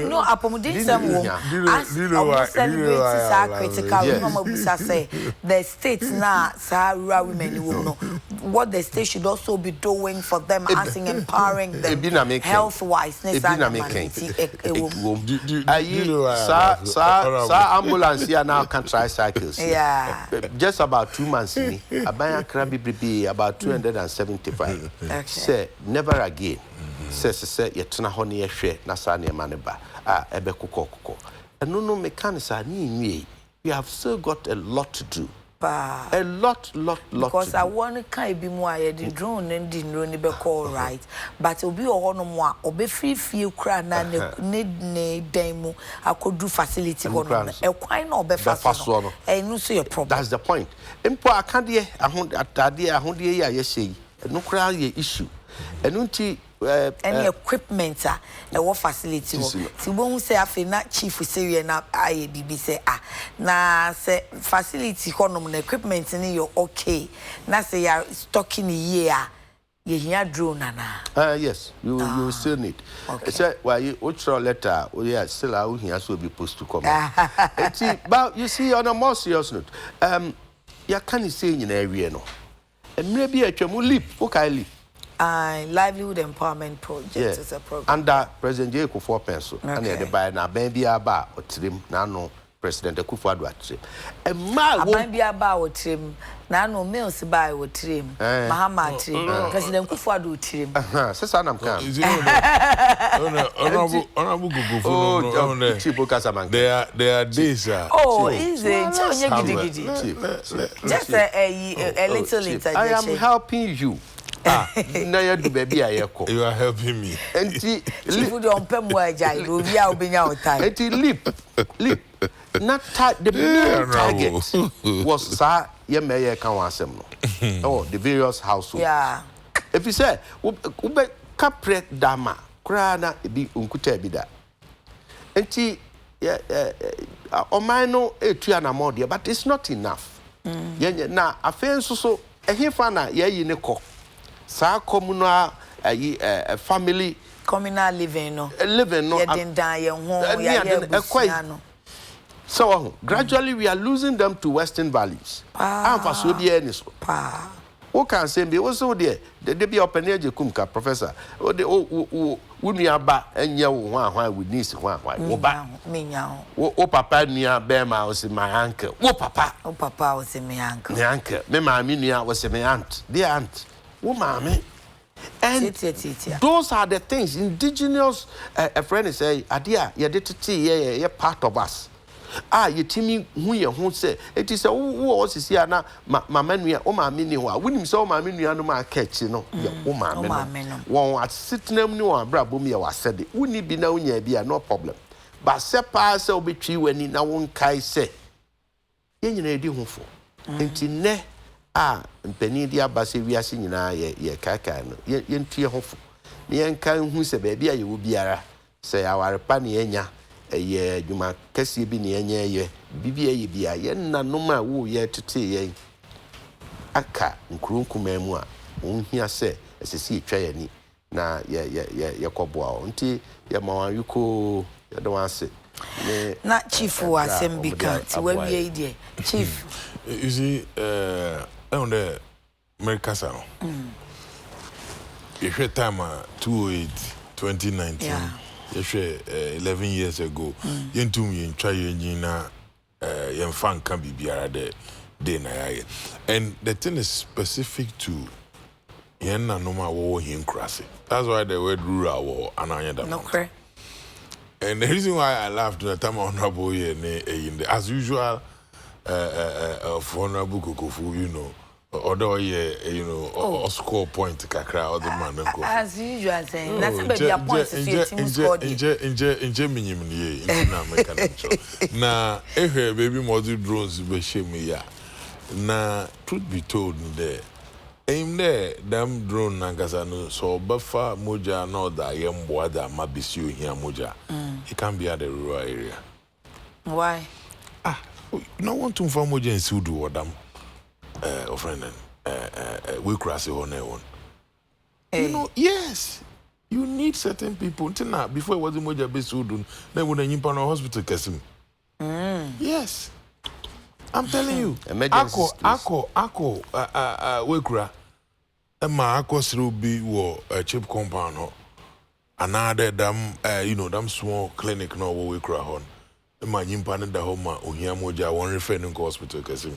no apomuden sem wo as almost celebrate sa critical no mabusa say the state na sa rural women wo no what the state should also be doing for them as in empowering them health wise sa ambulance here now can tricycles yeah just about 2 months ni abaya krabi about 275 say never again say yetena ho ne yehwe na sa ne ma ne ba ebe kokokoko no mechanics ni nwie we have still got a lot to do. A lot because I want to kind be more the drone and didn't run be call right but obi o no mo obi free kra na ne demo akodu facility hono e kwan na obi fa so e no so your problem. That's the point. Impo akade atade ahode ya yehye no kra ye issue enunti any equipment e wo facility ho ti bo say afi na chief say na aye bibi say na say facility honom na equipment ni yo okay na say ya stocking here ye hia drone na yes you still need okay. Say why you ultra letter yeah still how hia so be post to come but you see on a more serious note ya can say in area no emre bi atwamu leap okay leap livelihood empowerment project is a program under President Akufo Penso and the by na ban bia ba otrim na no President Akufo adu atrim e ma ban bia ba otrim na no meals by otrim mahama atrim President Akufo adu otrim sesa nam kan honorable gugu no chipo kasaman there are days is it onye gidi just a little interjection. I am helping you. na ya do baby ayeko. You are helping me. Enti Chifu do ompem wa jai do bia obinya otai. Enti leap. Not the main target was sa ye meye kan wasem no. Oh, the various households. Yeah. If you say ube kapre dama kra na ebi unkuta ebi da. Enti omai no etua na modie, but it's not enough. Na afen so ehefa na ye ne ko. Sa communal family communal living no. Living no. Ye den dan ye ho ya no. So gradually we are losing them to Western values. And for so be any so. Who can say me also there? The be open age kumka professor. O de nua ba enye wo hwan with niece hwan. Wo ba me nya wo papa nua be ma was my uncle. Wo papa was my uncle. My uncle. Me ma mi nua was my aunt. Dear aunt. Wo ma me. And those are the things indigenous a friend say adia ye de tete ye part of us. Yetimi hu ye hu say it is wo osisi ana mama nua o ma me ni ho a wonim say o ma me nua no ma kachi no ye o ma me no won asitnam ni won abrabom ye wasede woni bi na unya bi no problem but se pa se obetwi wani na won kai say ye nyina edi hu fo enti ne mpani di abase wiase nyina ye kaka no ye ntie ho fo ne ye nkan hu se ba bia ye wo biara se aware pa ne enya ye dwuma kase bi ne enya ye bibia ye bia ye nanom a wo ye tete ye aka nkurunkuma mu a onhia se esesi etwa ye ni na ye koboa nti ye mawanyuko ye do ase na chief wa sembika ti wa wie die chief you see on the America sano you share time 2008 2019 you share 11 years ago yentum yen try yen na yen fan kan bibiara de na ya and the thing is specific to yen na normal wo yen krase. That's why the word rural war ananya da. Okay. And the reason why I laughed the time honorable here in the as usual of honorable Kokofu, you know, although you know, or score point kakra or the man as usual saying that's baby a point to team score in minimum in na baby model drones be shame ya na truth be told there aim there damn drone nangasa no so bafa moja no da yemboa da mabisio here moja it can be at the rural area. Why? No want to inform moja in sudu or dam friend we cross on one. You know, yes. You need certain people. Before it was moja be sudu, then when you pan hospital kesim. Yes. I'm telling you. Ako wekura. Emma ako srubi wo cheap compound ho. Another damn small clinic no wo wekura hon. Emma nyimpa da ho ma ohia moja won refer no hospital kesim.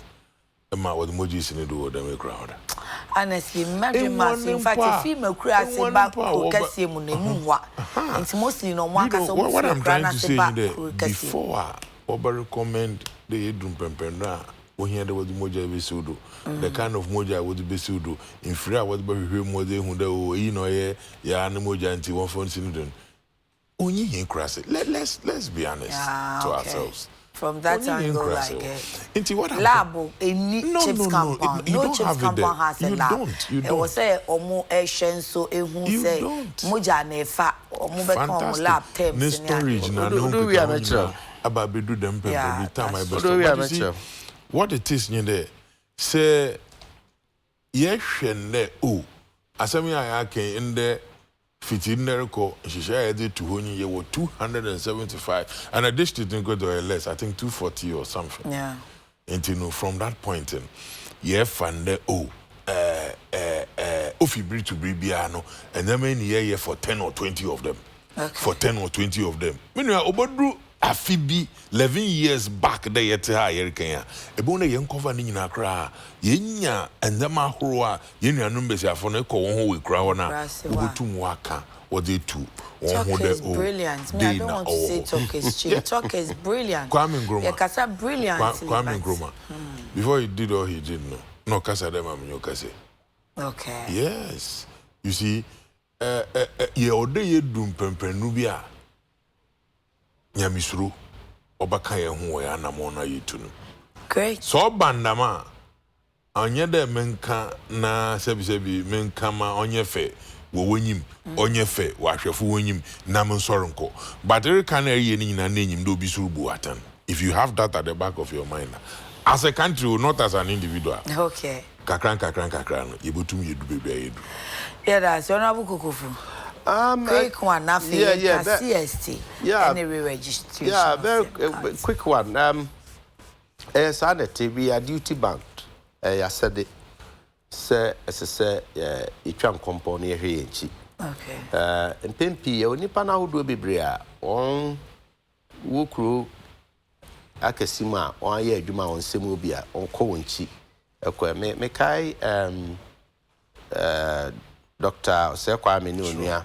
Emma what moji sine do dem wekura. Honestly, imagine in fact if female kura say back ko kese mu na mu wa. Nti mostly no one kasa wo. What I'm trying to say is before I recommend the edrum pempena ohia de wodi moja be sudo the kind of moja wodi be sudo in free wodi be hwe moja hu de o yi no ye ya na moja nti won fon sinu don onyi hin krase. Let's be honest to ourselves. From that angle, like into what lab, any chips compound, no chips compound has a lab. You don't. It was say omo Asian so who say moja nefa omo be come lab terms. This storage na no we are natural. About be do them every time I best. What it is in there say yes shende o asemi ayake in there 15 nereko she share it to honi ye 275 and I dished it go to less I think 240 or something. Yeah. And you know from that point in ye fande ofibri to bribiano and then many year for 10 or 20 of them. Okay. For 10 or 20 of them. Meanwhile obodru afibi 11 years back there yet ha yerikanya ebona yen cover ni nyina kra yenya endema horo a yenu anum besi afo no ko won ho we kra wona obutum waka what they do talk is brilliant. Me, I don't want to say talk is cheap. Talk is brilliant. Kwame Nkrumah. Yeah, kasa brilliant. Kwame Nkrumah. Before he did all he did no kasa dem am nyo kase Okay. Yes. You see, ye ode ye dum pemprenu bia. Nyamisuru obaka ye ho ya na mo na yetunu. Great. So bandama onye de menka na sebi menka ma onye fe wo wonyim onye fe wa hwefo wonyim na mensoronko. But there can ye ni na nyim do bi suru buatan. If you have that at the back of your mind, as a country, not as an individual. Okay. Kakran, you butum you do baby. Yeah, that's your Nabu Kukufu. Quick one, nothing. Yeah, CST. Yeah. Any registration. Yeah, very quick one. Sanity, we are duty bound. I said it. Say, as I say, it can company here. Okay. And Pimpi, only pana who do be bria on Wukru. Akesima on ye adwuma on semobia on kowonchi ekwa me kai Dr. Osekwa me ni onua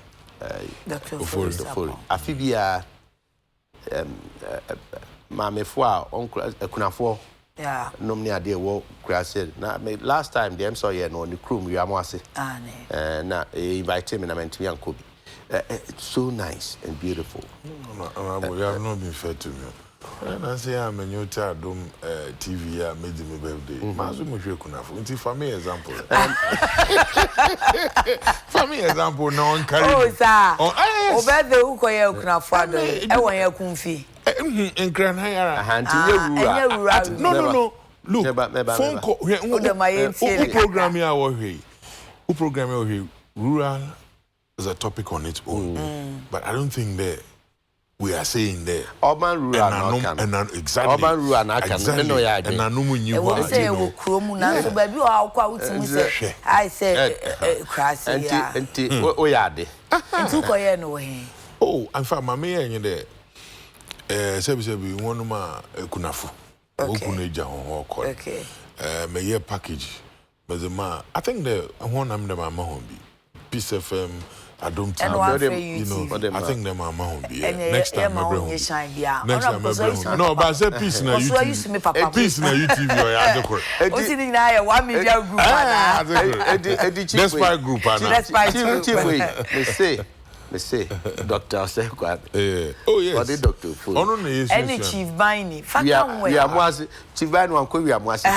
Dr. Ofori afibia mamefo a on ekunafo yeah nom ni ade wo krase na me last time them saw ye no ni krum wiamo ase na invite me na mentimi ankobi it's so nice and beautiful. You have not been fair to me. And I say I'm a new Tadum TV, made me birthday. Mazumu Kunafo. It's for me example. For me example, no one carry. Oh, sir. Oh, birthday who call you Kunafo? I want you kumfi. In Cranhaya. No. Look, phone call. Who program you are here? Who program you here? Rural is a topic on its own. But I don't think that we are saying there. Urban rural exactly. Urban rural na can no ya and anumu nyi ho. We say we kromu na so ba bi o akwa utimu say I say crash ya. Enti o ya de. Ntu ko ye no he. Oh, in fact mama ye nyi de sebi wonu ma kunafo. Okunu eja ho ko. Okay. Me ye package. Mazema I think the one am the mama home bi. Peace FM I don't think I think them are my next time I bring next time no but I say peace na YouTube peace na YouTube or adequate o ti ni na ya 1 million group na despite group na me say Dr. Osekwa oh yes or the doctor full ono na yes any chief bini faka we are mwase chief bini wan ko we are mwase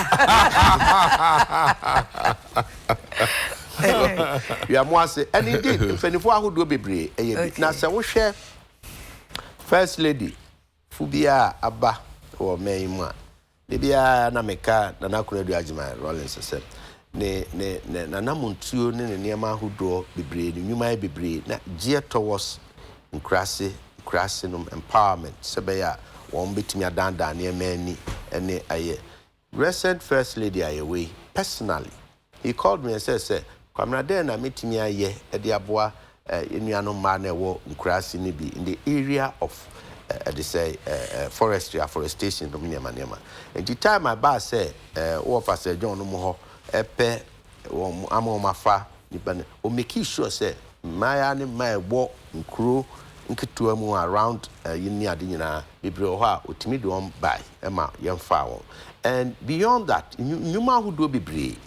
we are mwase and indeed mfenifo ahodo bebre na se wo hwe first lady fubia aba o meyimu a de bia na meka na nakunadu agima Rollins se ne na namontuo ne niema ahodo bebre ni nyuma bebre na gie towards nkrase no empowerment se be ya won betimi adanda na emani ene aye recent first lady ayewe personally he called me and said kwamna den na metimi aye e de aboa enuano ma na ewo nkrase ni bi in the area of they say forestry afforestation no niema and the time my boss say wo officer John no mo ho epe wo amafa ni bane o make sure say maya ne my wo nkro nketua mu around yini ade nyina bebre ho a otimi de on buy ema yemfa won and beyond that nyuma hudo bebre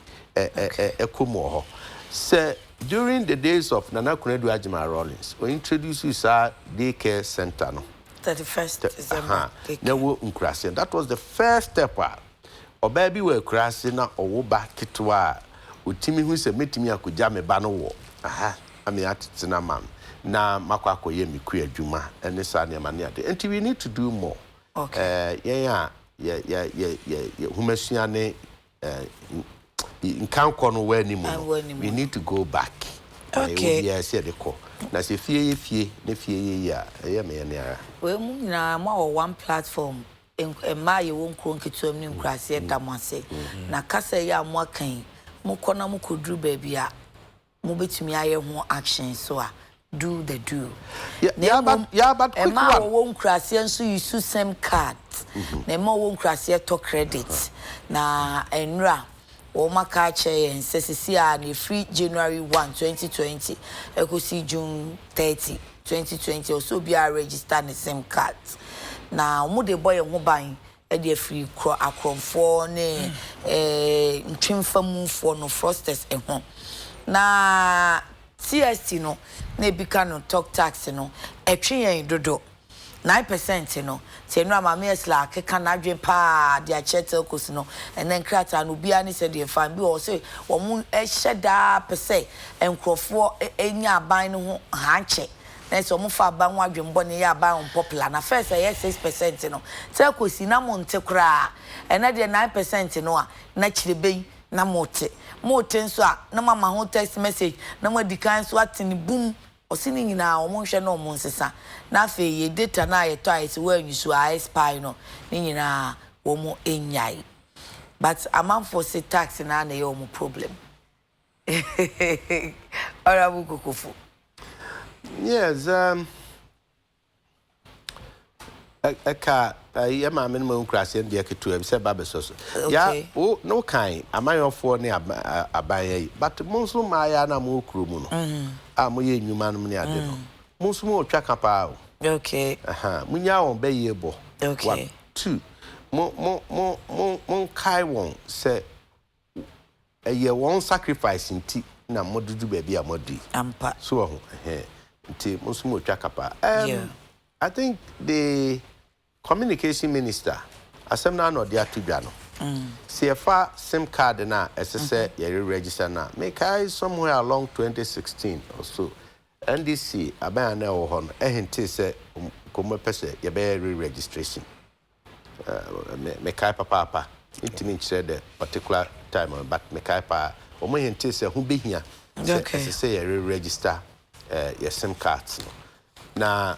ekomo ho say during the days of Nana Kunedu Ajima Rollins we introduced you sir daycare center no 31st December na nkrase that was the first step oba bi we krase na owoba kitwa otimi hu se metimi akoja me ba no wo ami atena mam na makwa akoye miku adwuma ene sa ne ma ne ade and we need to do more yeah humasua ne nkanko no we ni mo we need to go back yes yeah the na se fie ne fie ya me ne ara we mu na ma one platform ma ye won kro nketuam ni nkrase damase na kasa ya mo kan mo kona mo kodru ba bia mo betumi aye ho action so a do the do but quick ma won nkrase nso use same card na ma won nkrase to credit na enra o maka che nsesisi a na free January 1 2020 ekosi June 30 2020 also be a register the same card na mo de boy ho ban e de free akromfo ne ntwemfamufo no frosters ho na CST no na ebika no talk tax no etwe yen dodo 9% no se no amame esla keka na adwen pa de achetel kos no and then krata no bia ni se de fan bi o se wo mu ehye per se enkrofo enya aban no ho hanche na so mo fa aban ho adwenbo ne ya aban unpopular na first 6% no se kosi na mo nte kra and na de 9% no a na chirebe na mote nso a na mama ho text message na mo dikan so atini boom osini nyina omo hwe na omo nsesa na afa ye data na ayeto ayese wa nyusu a spy no ni nyina omo enyai but amanfo se tax na na ye omo problem ora bu kokofu. Yes, eka ya ma me no nkrase ndie ketu em se babesoso ya o no kan amayofo ne abaye but monso ma ya na mo kuro mu no mo ye nyuma no ne ade no monso mo twa kapa o okay munya won be ye bo okay 2 mo kai won se ye won sacrifice nti na modudu ba bia modi ampa so ho nti monso mo twa kapa I think the communication minister asem na no dia tudwa no CFA SIM card na SSA you register na make I somewhere along 2016 or so NDC aban na wo ho no ehinte se komo pese ye be re-registration me kai papa intimi chire the particular time but me kai pa o mo hinte se hu behia SSA ye re-register your SIM cards no na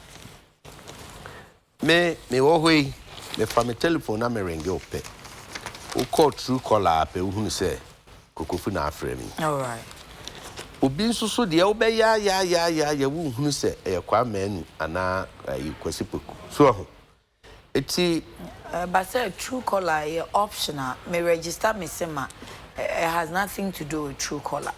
me wo hoi me fa me telephone na me ringe ope o call true caller pe wo hunu se kokofu na afre mi all right obi nsusu de wo be ya wo hunu se e kwa manu ana kwasi poku so ho eti but say true caller is optional me register me sema it has nothing to do with true caller.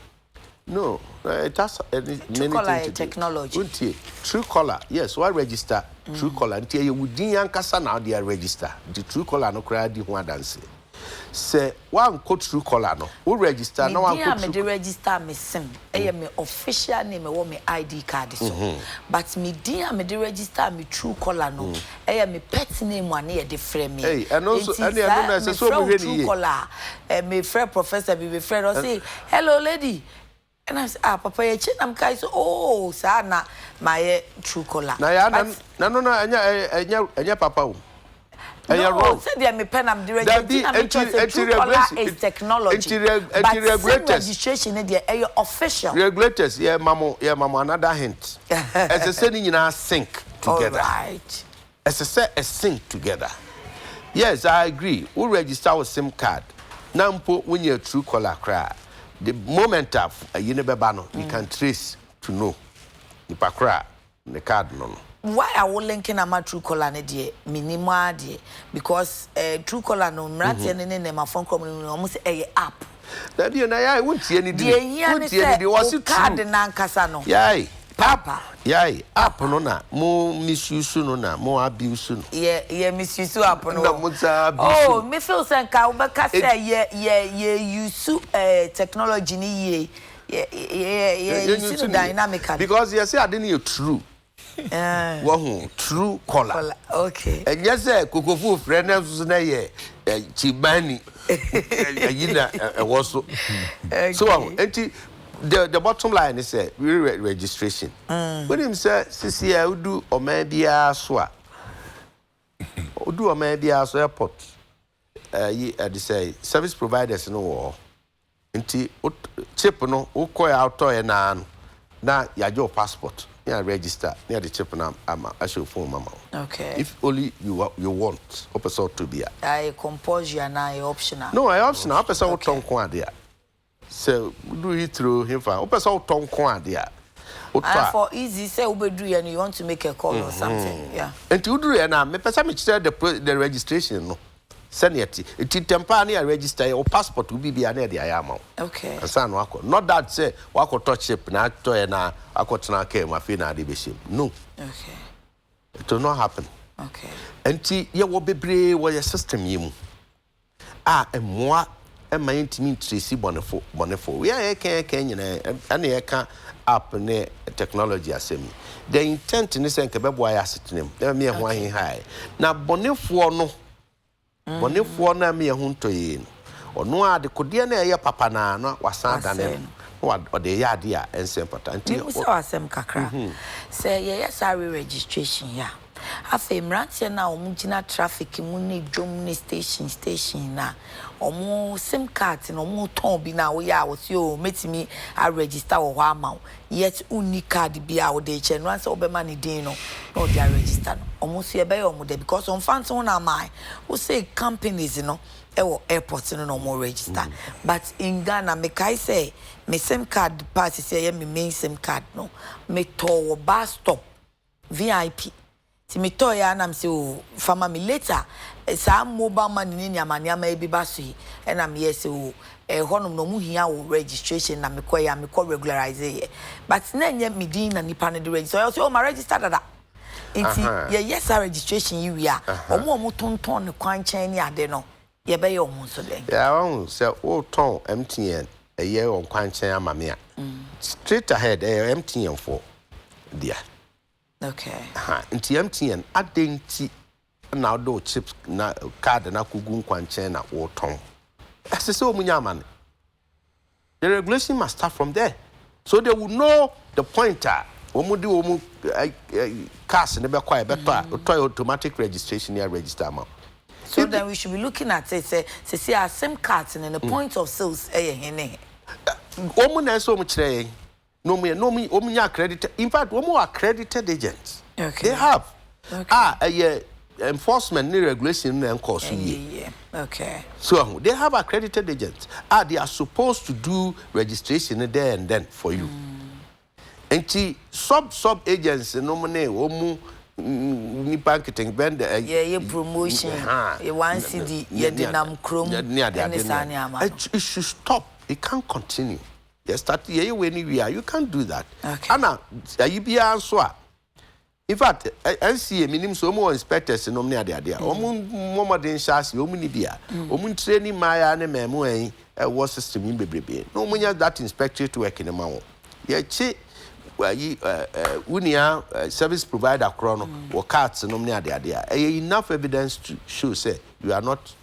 No, it has many things to technology. True caller, yes, why register true caller? Until you would yankasa now they are register. The true caller no cry di one dance. Say one code true caller no. Who register no one code true. Me register me sim. Me official name me me ID card so. But me dia me register me true caller no. Me pet name one here the frame me. Hey, and also and no say so me true caller. Me friend professor be friend or say hello lady. And I said, Papa, you check them guys. Oh, sana, my true caller. No, anya papa. No, said they me pen am the true caller is technology. But registration is the official. Regulators, yeah, mama, another hint. As a saying in our sync together. All right. As a say a sync together. Yes, I agree. We register with SIM card. Now, when you're true caller cry. The moment of a unibebano, you can trace to know the pakra, the card no. Why are we linking a true caller minima because true caller no mrati and my phone coming almost a app. That you know, I won't see any day. Was it card and Nankasano? Yay, Papa. Yay, app no na, more misuse no na, more abuse no. Yeah, misuse app no. Oh, me feel sen ka ubeka say you su technology ni you see dynamically. Because you say I didn't hear true. True caller. Okay. And yes, Kokofu friends na ye chibani. Yina was so. So, the bottom line is registration. When him say sisi I do or maybe aswa. Do or maybe aswa airport. Say service providers no war. Nti chip no uko ya auto na ya your passport. Yeah, register near the chip now. I show phone mama. Okay. If only you want, opposite to be. I compose you now optional. No, I optional. Opposite tongue kwa dia. So do it through him for opposite tongue kwa dia. For easy, say ubedu and you want to make a call or something. Yeah. And you do na me person me the registration no. Seniority. It tempa na register your passport will be na the ayama. Okay. Asan wako. Not that say wako touch ship na to na akotena ke mafi na de beshim. No. Okay. It will not happen. Okay. Enti ye wo bebre wo your system yimu. Emwa ma intimi tracy bonefo we are can and ye can up ne technology asemi the intent ni se nkebe boy asetenem na me ho ahin high na bonefo na me ho ntoye ono ade kodie na ye papa na no wasan dane o de ya ade a ense important you so asem kakra say yes registration ya afa imrantie na omugina traffic mu ne dwom ne station na omo sim card no omo ton bi na wo ya wo si o metimi a register wo ho ama yet uni card bi a wo de che no anse obema ne din no no dey register no omo so ye be omo de because on fan so na mai wo say companies no ewo airport no more register but in Ghana me kai say me sim card pass say me main sim card no me to bus stop VIP ti me to ya na me say o fama me later sa mobile money ni amaniama e bi ba so yi e na me yes o honum no mu hia wo registration na me call regularize but na nya me din na nipa no de register so o ma register dada inti yes registration yi wi a omo tonton ne kwan chen ni ade no ye be yo mu so den ya won say o ton MTN e ye on kwan chen amame a straight ahead MTN for dia okay nti MTN adenti na do chips na card na kugu kwan chen na o ton asese o munya amane the regulation must start from there so they will know the pointer omudi omu cars ne be kwa be to automatic registration ya register amount. So then we should be looking at it say our SIM cards and the point of sales hene omu na so mu kire no mu accredited in fact omu accredited agents okay they have enforcement ni regulation na course yi okay so they have accredited agents they are supposed to do registration there and then for you enti sub agents no mu ne omu ni marketing bend promotion one CD dinam chrome it should stop. It can't continue. You start when you can't do that. Okay. Anna you be answer. In fact NCA minimum so more inspectors no near there more than chassis omuni bia omun training maya ne memu was system in bebrebe no munya that inspectorate work in the mawo ye chi unia service provider chrono or cards no near there enough evidence to show say you are not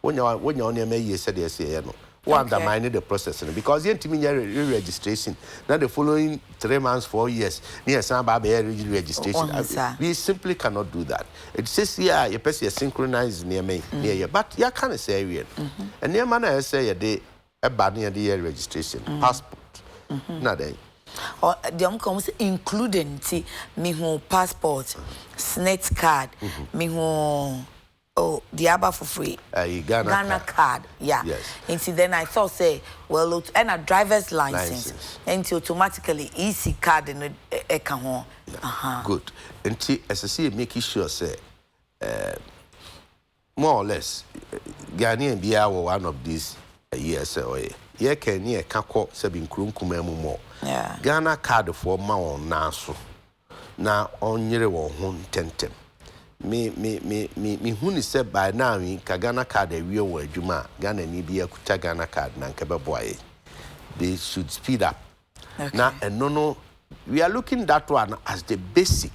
when you on your may said yes no undermine the process because the registration now the following 3 months 4 years near some registration we simply cannot do that. It says here you person synchronize near me near you but you can't say area and near man I say a day a bad near the registration passport not day or the comes including me who passport SNET card me who the Abba for free. Ghana card. Yeah. Yes. And then I thought say, well, and a driver's license. And automatically easy card in the account. Good. And as I see, making sure say, more or less, Ghanaian be our one of these years away. Ye can ye kako sabin krum kumemu more. Yeah. Ghana card for ma on naso. Na on yere wo hun tentem. Me huni se by now ka Ghana card e wi o adwuma Ghana ni bi akuta Ghana card na nka beboaye they should speed up. Okay. Now and no we are looking that one as the basic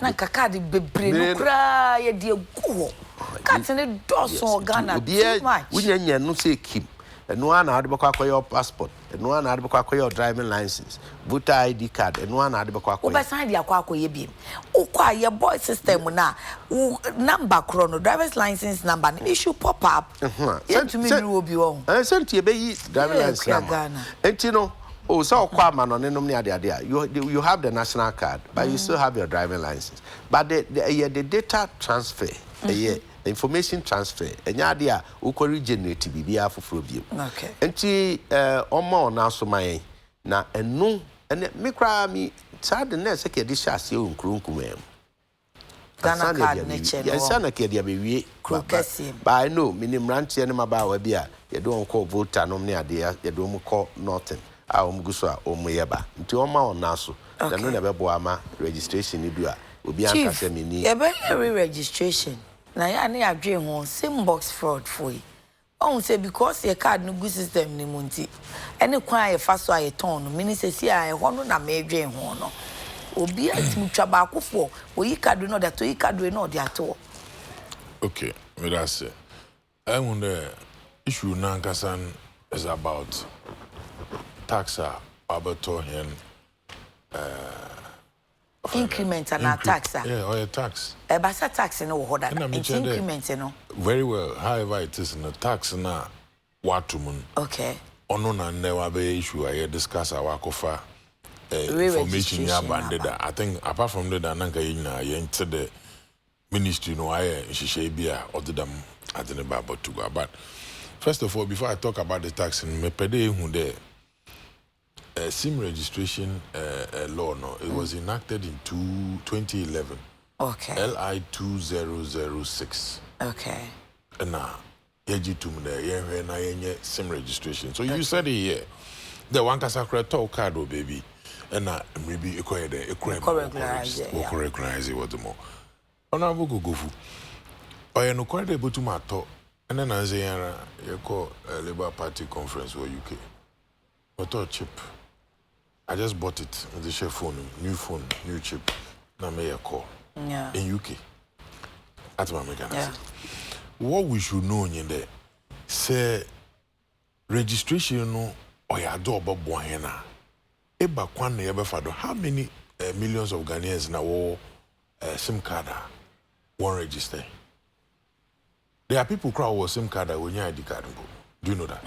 na ka card bebre no kra ye de go card ne doso Ghana too much we nya no say keep no one na adebekwa your passport no one na adebekwa your driving license voter ID card no one na adebekwa o be san dia kwa ye bi o kwa ye boy system na number chrono driver's license number it should pop up to me obi won sent you be driving license number enti no oh so kwa ma no nenom ne ade you have the national card but you still have your driving license but the data transfer the information transfer enya ade a wo ko regenerate bibia foforo bio okay enti omo na so man na enu ene me kra mi sad na se ke di shase o nkrunkum em Ghana card ne che no yes na ke dia be wie but I know minim rantie ne maba wa bia ye do onko voter nom ne ade ye do mo ko northern a omguso a omyeba nti oma na so na no na be bo ama registration ni du a obi anka se mini e be registration na ya na adwe ho sim box fraud for Oh, say because your card no good system ni munti. Any kwan ye fa so aye ton no mini say si aye ho no na me dwen ho no. Obi atimi twa ba akofo, oyi card no that oyi card no de ato. Okay, me that say. I wonder issue nankasan is about taxa abato hen Increment and tax. Yeah, or a tax. Basa tax no ho that. Increment no. Very well. However it is no tax na watumun. Okay. Ono na never be issue I discuss our kofa information ya banded. I think apart from that nanka yina yente the ministry no aye shishe bia or the dam at the about to go. But first of all, before I talk about the tax in me pede hu there SIM registration law no, it was enacted in 2011. Okay. LI 2006. Okay. And now yejitum there na yenye SIM registration. So you said it here. The one kasakra talk card oh baby. And now maybe you call there correctlize it what the more. Honorable Gogofu. Or you no quite able to matter. And then I say you call a Labour Party conference or UK. What chip? I just bought it with the share phone, new chip. Now may I call. Yeah. In UK. That's what I'm making. Yeah. What we should know in there, say registration no or ya do about boyena. Eba kwan ebe fado. How many millions of Ghanaians now SIM card won't register? There are people crowd with SIM card when you ID card. Do you know that?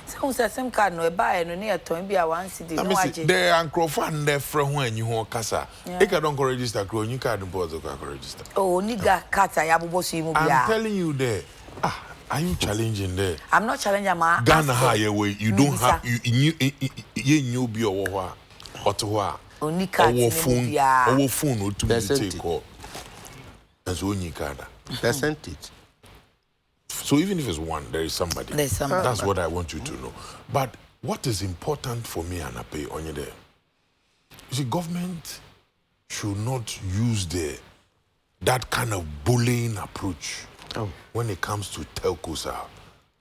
So SIM card no buy no near to be a 1 city. No waje. There and crowdfund there from when you want casa. If I don't register, you can't register. Oh, nigga, kata ya bubo si mu bia. I'm telling you there. Are you challenging there? I'm not challenging ma. Ghana higher way. You don't have you be or what? Only card. Our phone to take call. And so you can't. Percentage. So even if it's one, there is somebody. There's somebody. That's what I want you to know. But what is important for me, Anape, on you there? You see, government should not use that kind of bullying approach when it comes to telcos,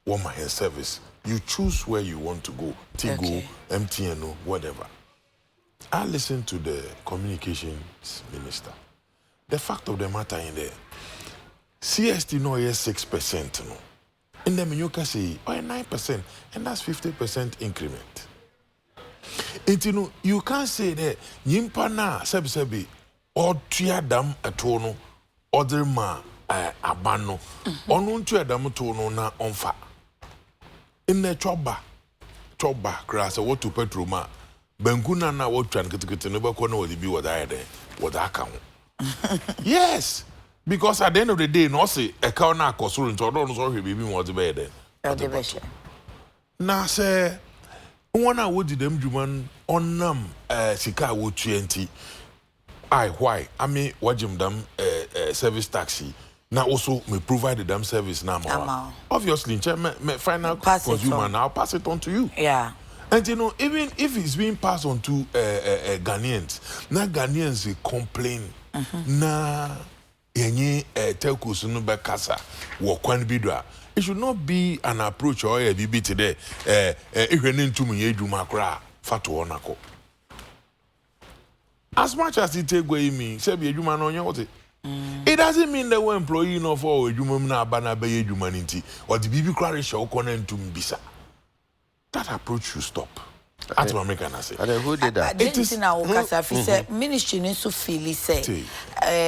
woman and service. You choose where you want to go, Tigo, MTN, whatever. I listened to the communications minister. The fact of the matter in there, CST no is 6%. No. And then you can say, 9%, and that's 50% increment. And you can't say that, Yimpa na, sebi, or triadam atono, other ma, abano, onun triadam atono na onfa. In the choba, grass, what to petroma, Benguna na what tran get never corner will be what I had, what I count. Yes. Because at the end of the day, no say a cow na kosuru nto don't so baby mo de be there. Na say one a wo di dem djuman onam sika wo 20. Why? I mean wajim them service taxi. Now also me provide them service now. Obviously, me final consumer now pass it on to you. Yeah. And even if it's being passed on to Ghanaians, now Ghanaians will complain. Na yenye telcos no be kasa wo kwan bidwa. It should not be an approach or a bibi today ehwene ntum ye dwuma kra fato onako. As much as it take away me say be dwuma no onye wote. It doesn't mean that we employee no for dwuma na aba na be dwuma nti or the bibi kra re show kona ntum bisa. That approach should stop. That's what I'm making say. And who did that? It is now because ministry needs to feel say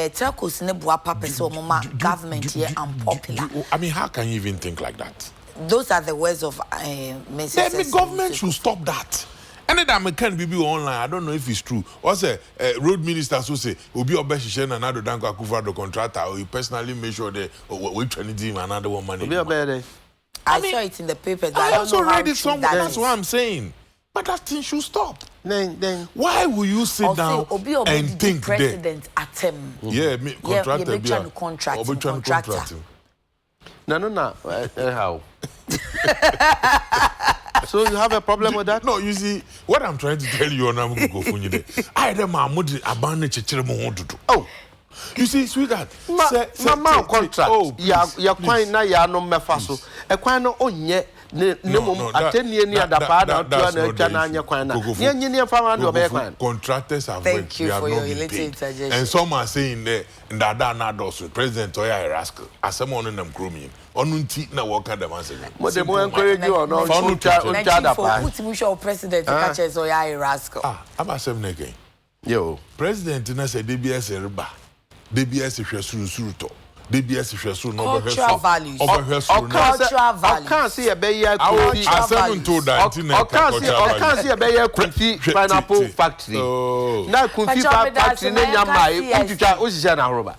telcos ne bua papa so mama government here unpopular. I mean, how can you even think like that? Those are the words of Mrs. The government should stop that. And then I can be online. I don't know if it's true. Also, road ministers who say, "Obi obeshishen another danko akufa the contractor," or you personally make sure that we trying to another one money. I saw it in the papers. I also read it somewhere. That's what I'm saying. But that thing should stop. Then why will you sit down and think president at him? Yeah, me contractor. No. How? So you have a problem with that? No, you see, what I'm trying to tell you, I'm going to go for you. I am a mother abandoned chichiremo. Oh, You see, sweetheart. Mama contract. Ya kwai na ya no mefa so. E kwai no onye ne mum atenie ni adapa na otua na atwa na anya kwai na. Nye nyine fa ma de obey kwai. Contractors have Thank you for your related suggestion. And some are saying that Ndada na dosu president oya rascal. Asem onu nam kromi. Onu nti na work dem answer. Mo de mo encourage you on uncha adapa. Put him show president catch us oya rascal. Aba asem na again. Yo, president na say DBS reba. DBS hwesuru to. DBS hwesuru no cultural values. Cultural values. Can't see a beya coffee. Asem to that can't see a beya coffee pineapple factory. Na coffee factory na nyama utucha osisia na roba.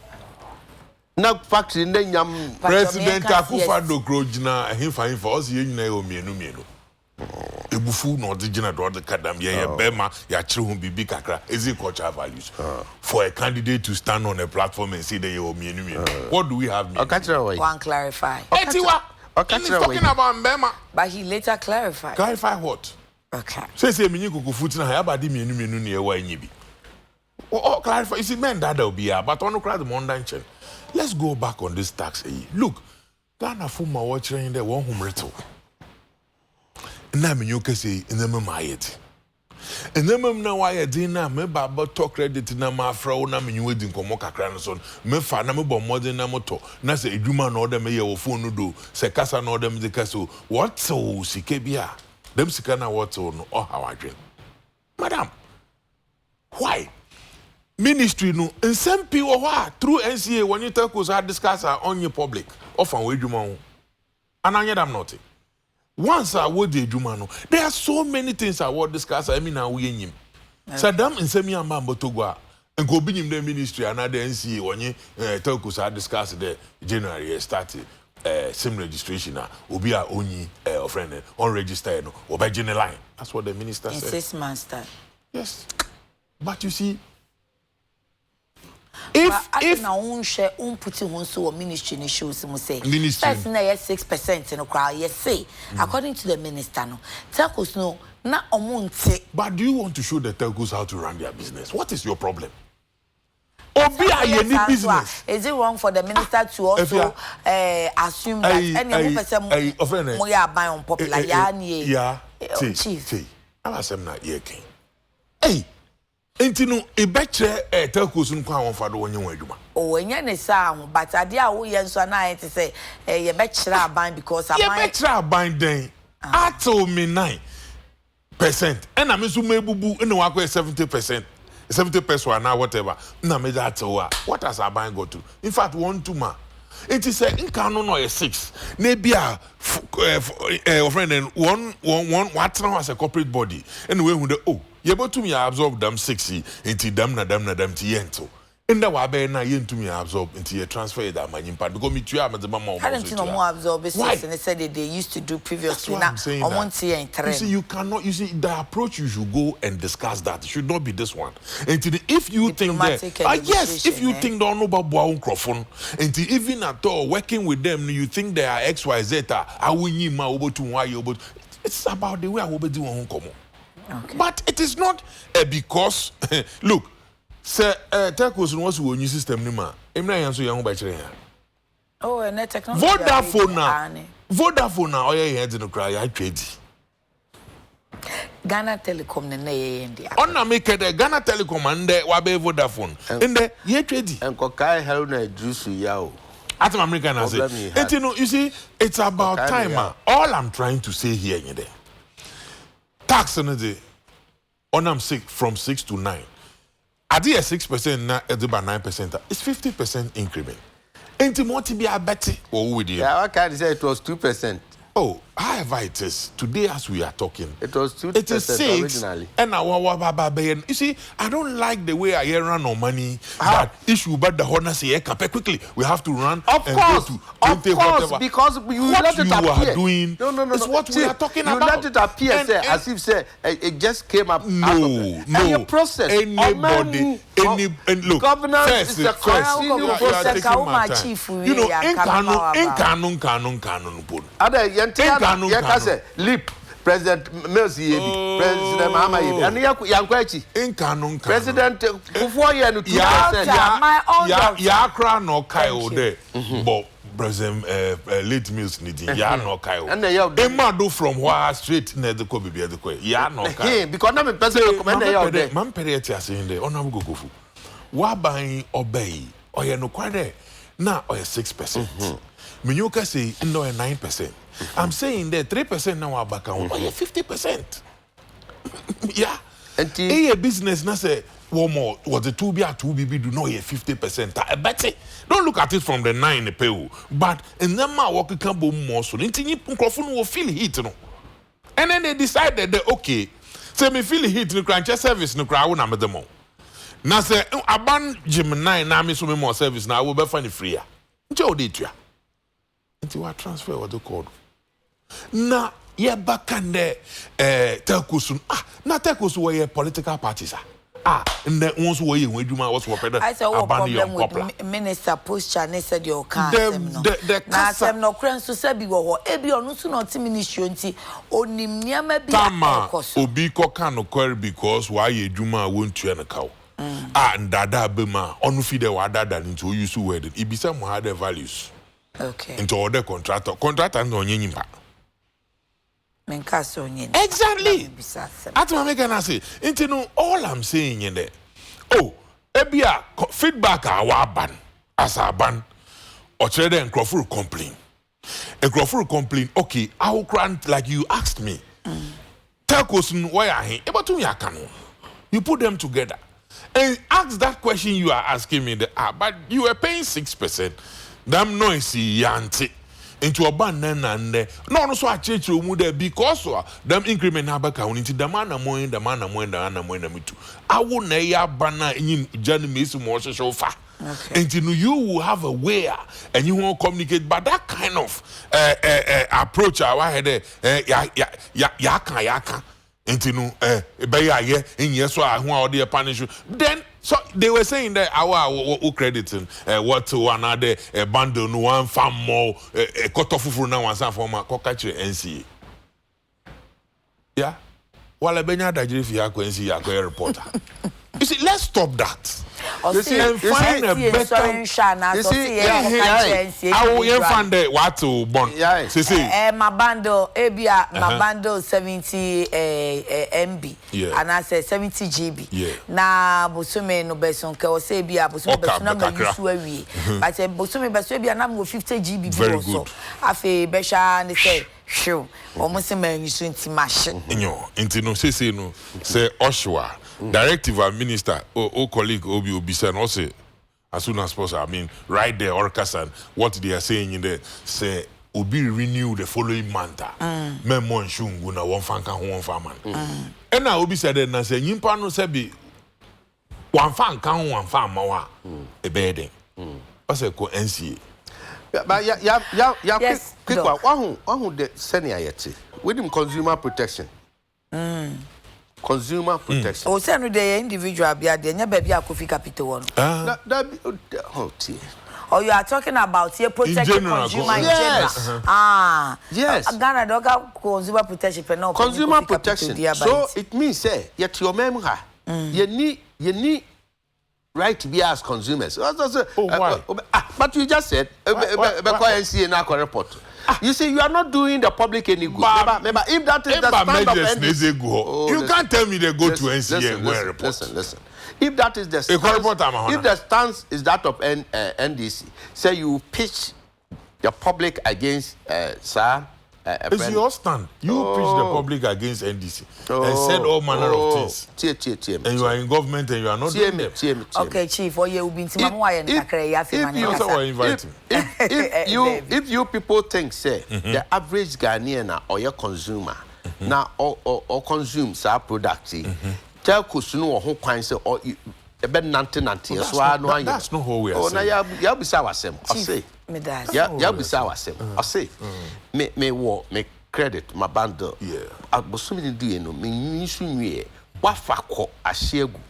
Na factory na nyam president Akufo-Addo grojina himfa osi ye nyina e omienu. Ebufu no digina do the kadam ye bema ya chire hu bibi kakra ezi cultural values for a candidate to stand on a platform and say they o mienu. What do we have? One clarify. Etiwa. He's talking about Mbema. But he later clarified. Clarify what? Okay. Say minyi kukufuti na abadi mienu ni e wa nyibi. Oh, clarify. You see, men that will be but on cry the Monday. Let's go back on this tax. Look, Ghana Fuma watching there one home rental. Na menyo kese enema mayet enema na waye din na me baba to credit na ma fra wo na menyo edi nkomo kakra no so me fa na me bo modern na moto na se edwuma na order me ye wo phone no do se kasa na order me de kaso what so sike bia dem sika na what no o hawadwen madam why ministry no nsmp wo ho through NCA when you tell us discuss on your public often we edwuma ho ananya dam not. Once I would the Jumano, there are so many things I would discuss. I mean, we in him. Saddam and Semi and Mambo Togwa and go be in the ministry and other NCA when you tell us I discuss the January started SIM registration. Will be our only friend unregistered or by general line. That's what the minister said. 6 months time. Yes, but you see. If na unshare putting one so ministry ni shows mo say first na 6% no crowd yes say according to the minister no telcos no na omonte. But do you want to show the telcos how to run their business? What is your problem? Obi any business. Is it wrong for the minister to also assume that any person mo ya buy on popular ya ni chief ala sem na ye ken hey enti no e betre telcos nkwa won fa do wonye won aduma o enya ne sa ho but ade a wo ye nso na yen te say ye betre aban because aban ye betre aban den ato me 9% and me so mebubu ene wa kwa 70% now whatever na me that what has aban go to in fact 1-2 ma it is nka no 6 na bia friend and one what now as a corporate body anyway who the you able to absorb them 60 into them na ti yento in the wabe na yentu me absorb into your transfer that money impact because me too am the mama hadn't no more absorb it and they said that they used to do previously now on 1 year in trend. You see, you cannot, you see, the approach you should go and discuss that. It should not be this one. And if you think that, yes, if you think don't know about Boa microphone, and even at all working with them, you think they are XYZ, I will need my over to why you but it's about the way I will be doing come. Okay. But it is not because look, sir, telcos was a new system nima. Emna yanso yango ba kire ya. Oh, and that technology. Vodafone na oya head no cry ya trade. Ghana Telecom na ye ndia. Onna make the Ghana Telecom and wa be Vodafone. Inde ye trade. Enko kai helu na drusu ya o. At American I say. You see, it's about time. All I'm trying to say here nyede. Tax on the day, on 6 from 6 to 9. I did 6% now, at about 9%. It's 50% increment. Ain't it more to be a betty or with you? Yeah, I can't say it was 2%. Oh, however it is, today as we are talking, it was 2% it is 6 originally. And you see, I don't like the way I run no money. That issue, but the honor say, quickly, we have to run. Of course, because you let it appear. Are doing no. It's what we are talking about. You let it appear, as if it just came up. No. Any process. Anybody, and look, governance is a first, you are taking my time. You know, in canon. Ada yentena yakase lip President Mills Yebi, President Mahama Yebi, and Yankwachi. Inka. President Kufuor Yenu 2%. Ya kra no kai o de. But President late Mills needing ya no kai o. And Emma do from where straight near the Kobe the Kwe. Ya no kai. Because I'm a president commander ya de. Man period ya say de. Ona go gofu. Wa ban obey. Oye no kwade. Na oye 6%. Minyuka say no 9%. I'm saying that 3% now are back on. Oye 50%. Yeah. And a business na say one more was the 2B do not 50%. I bet it. Don't look at it from the 9 pay, but in them work can be more so. Inti microphone will feel heat no. And then they decided that okay, say me feel heat no crunch service no crowd na me demo. Na say aban Gemini na me so me more service na will be find free. Nti o dey tua. Nti wa transfer what they called. Na ye bakande telcosun na telcosun were political parties and then once we adwuma was for pedo problem with minister posture ne said your car na sem no kran so sabi wo ebi onu so not ministry nti onim niam bia ekoso obi koka no query because why adwuma won't you na kaw ndada bema onu fi de wadada nti o use word ibisa mo had values okay into other contractor no nyimpa exactly. At my make say, all I'm saying in there. Oh, ebia feedback our ban as a ban or trade and Crawford complain. A Crawford complain, okay, I will grant like you asked me. Tell question why I ain't able to yakano. You put them together and ask that question you are asking me but you are paying 6%. Damn noisy yanti. Into a ban and no so I change mu there because them increment abaka unti the man me too. I won't ya banner in Johnny Mason more so far. And you will have a way and you won't communicate, but that kind of approach I had yaka into in yes so I want punish you. Then so they were saying that our crediting what to another bundle no one farm more a cut off for now and some for my cockatry NCA. Yeah. While I been at the NCA reporter. You see, let's stop that. You see, and find a better. I will find the what to bond. See, my bundle, my bundle 70 MB, and I said 70 GB. Na bosume no beson ke o say bia bosume besona ma yusu awie. But bosume beso bia na mo 50 GB bi also. Afi besha ne say show. Almost ma yusu nti mash. Nti no say no say Oshwa. Directive and minister or colleague Obi Obisa and say as soon as possible. I mean, right there, Orcas what they are saying in there say Obi renew the following month. Memo and Shunguna one fanka one farman. And now Obi said and say Yimpa no sebi one fan can one farm mawa a bedding. I said ko NCA. But yeah, quick one the senior yet with him consumer protection. Consumer protection. Oh, send the individual be there, never be a coffee capital one. Or you are talking about here protecting consumer in general. Yes. Ghana don't consumer protection for no consumer protection. So it means say yet your memory. You need right to be as consumers. But you just said report. You see, you are not doing the public any good. Remember, if that is the stand of NDC, you can't tell me they go to NCA and report. Listen. If that is the stance, if the stance is that of NDC, say you pitch the public against sir. It's your stand. You pitch the public against NDC and said all manner of things. And you are in government and you are not doing them. Okay, Chief, or you will be in if you people think, say, the average Ghanaian or your consumer, now or consumes our product, tell Kusunu or who kinds of or nanti. That's not how we are saying. Yeah, be sour sem. I say. Yeah, be sour sem. I say. Me credit my bundle. Yeah. I was so many doing no. Me nisu nwe. Wafa ko ashegu.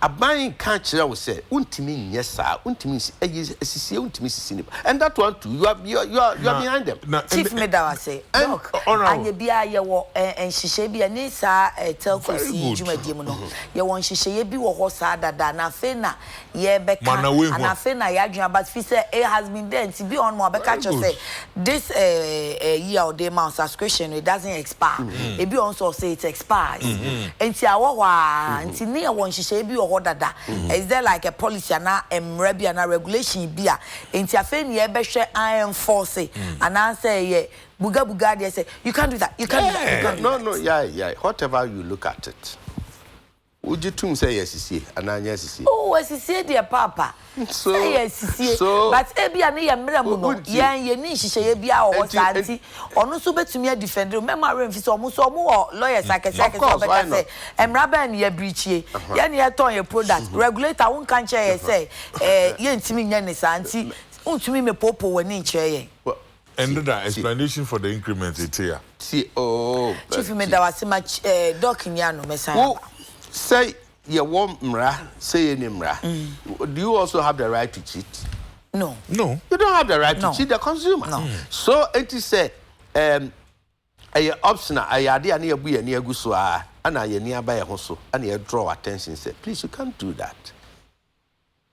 Aban can't share with say, untimi yes sir, untimi sisi untimi sisi. And that one too, you are behind them. Chief Medawa say, look, anye bia ye wo nhihye bia ni sa telco si dwumadi mu no. Ye wo nhihye bi wo ho sa dada na fe na ye beka na fe na ya adwuma but fi say it has been there to be on mo beka cho say this year or day month subscription it doesn't expire. E bi on so say it expires. Enti awo wa enti ne ye wo nhihye bi wo ho dada. Is there like a policy na emrebi na regulation bia enti afe ne ye behwe enforce and answer ye buga they say you can't do that, you can't do that, you can't do that. No, yeah, whatever you look at it, would you too say yes and yes oh yes dear papa so yes but ebia na ye mremu no ye ni hihye bia o santi onu so betumi defend remember remfi so omo lawyers akese obeka say emra ba na ye breachie ye na ye ton ye product regulator won kan che ye say ye ntimi nya ne santi untumi me popo wani che ye. And that explanation for the increment it's here. See, Chief Medawa say much doc nyano mesan. Say you want mra, say any mra. Do you also have the right to cheat? No. No. You don't have the right to cheat the consumer. No. So it is say a option ayade ani abu ani agu so a na ye ni aba ye ho so and you draw attention say please you can't do that.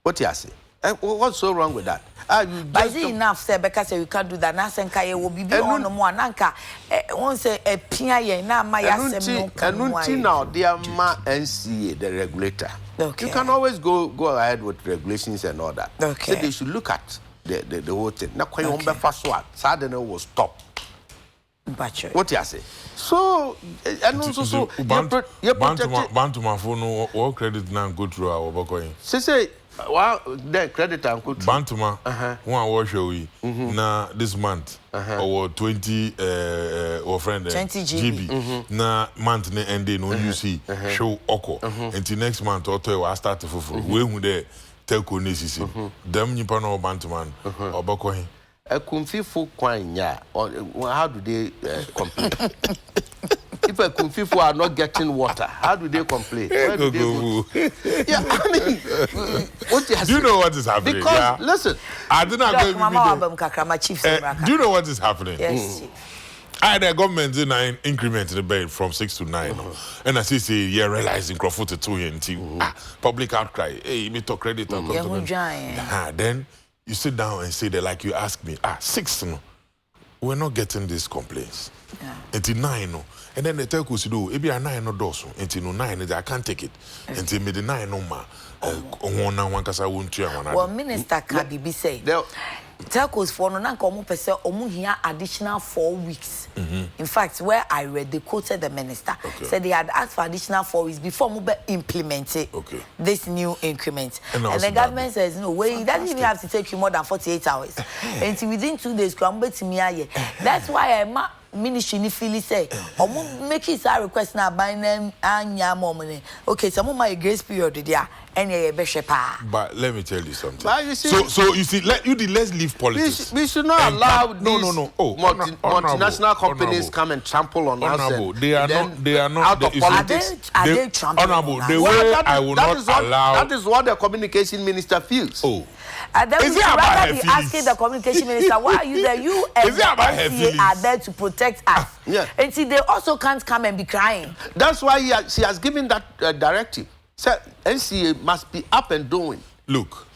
What you say? What's so wrong with that? But is it enough say because you can't do that? Na senka ye will be on no more nanka won say e pia ye na ma ya sem no kan now there ma NCA the regulator. Okay. You can always go ahead with regulations and all that. Okay. So they should look at the whole thing. Na kwen on be fast one. Suddenly will stop. What you say? So and also so Bantuma phone all credit now go through our bokoyin. Say well, the credit and good. Bantuma, one wash away. Na this month, or 20 or friend 20 GB. Na month ne ending no you see show oko. Until next month or two, I start to fulfill. We who there telco nesisi. Them nipa no Bantuman or bokohin. A kumfifu kwanya. How do they complain? If a Kumfifu are not getting water, how do they complain? Where do they go? Yeah, I mean, do you know what is happening? Because listen, I did not go. Do you know what is happening? Yes. I had a government in an increment in the bed from 6 to 9, and I see yeah realizing Crawford to 2 and public outcry. Hey, me talk credit on then you sit down and say that like you ask me 6 no, we're not getting these complaints. Until 9 no. And then the telco said, "Oh, maybe a 9 no dosu." Until no 9, I can't take it. Until me the 9 no ma. One kasa won't you one. Well, Minister Kabibi say, telcos for no na komu pese omu here additional 4 weeks. In fact, where I read, they quoted the minister said they had asked for additional 4 weeks before we implemented this new increment. And the government says no way. It doesn't even have to take you more than 48 hours. Until within 2 days, that's why I'm. Ministry ni feel say omo make it a request na ban na anya momone okay so my grace period there any be shepa. But let me tell you something. You see, so you see let's leave politics. We should not allow no. Multinational companies come and trample on us. They are not out of politics. Are they trampling? Honorable, the way I will not allow. That is what the communication minister feels. And then we should rather be asking the communication minister, why are you there? You and the NCA are there to protect us. Yeah. And see, they also can't come and be crying. That's why she has given that directive. So NCA must be up and doing. Look,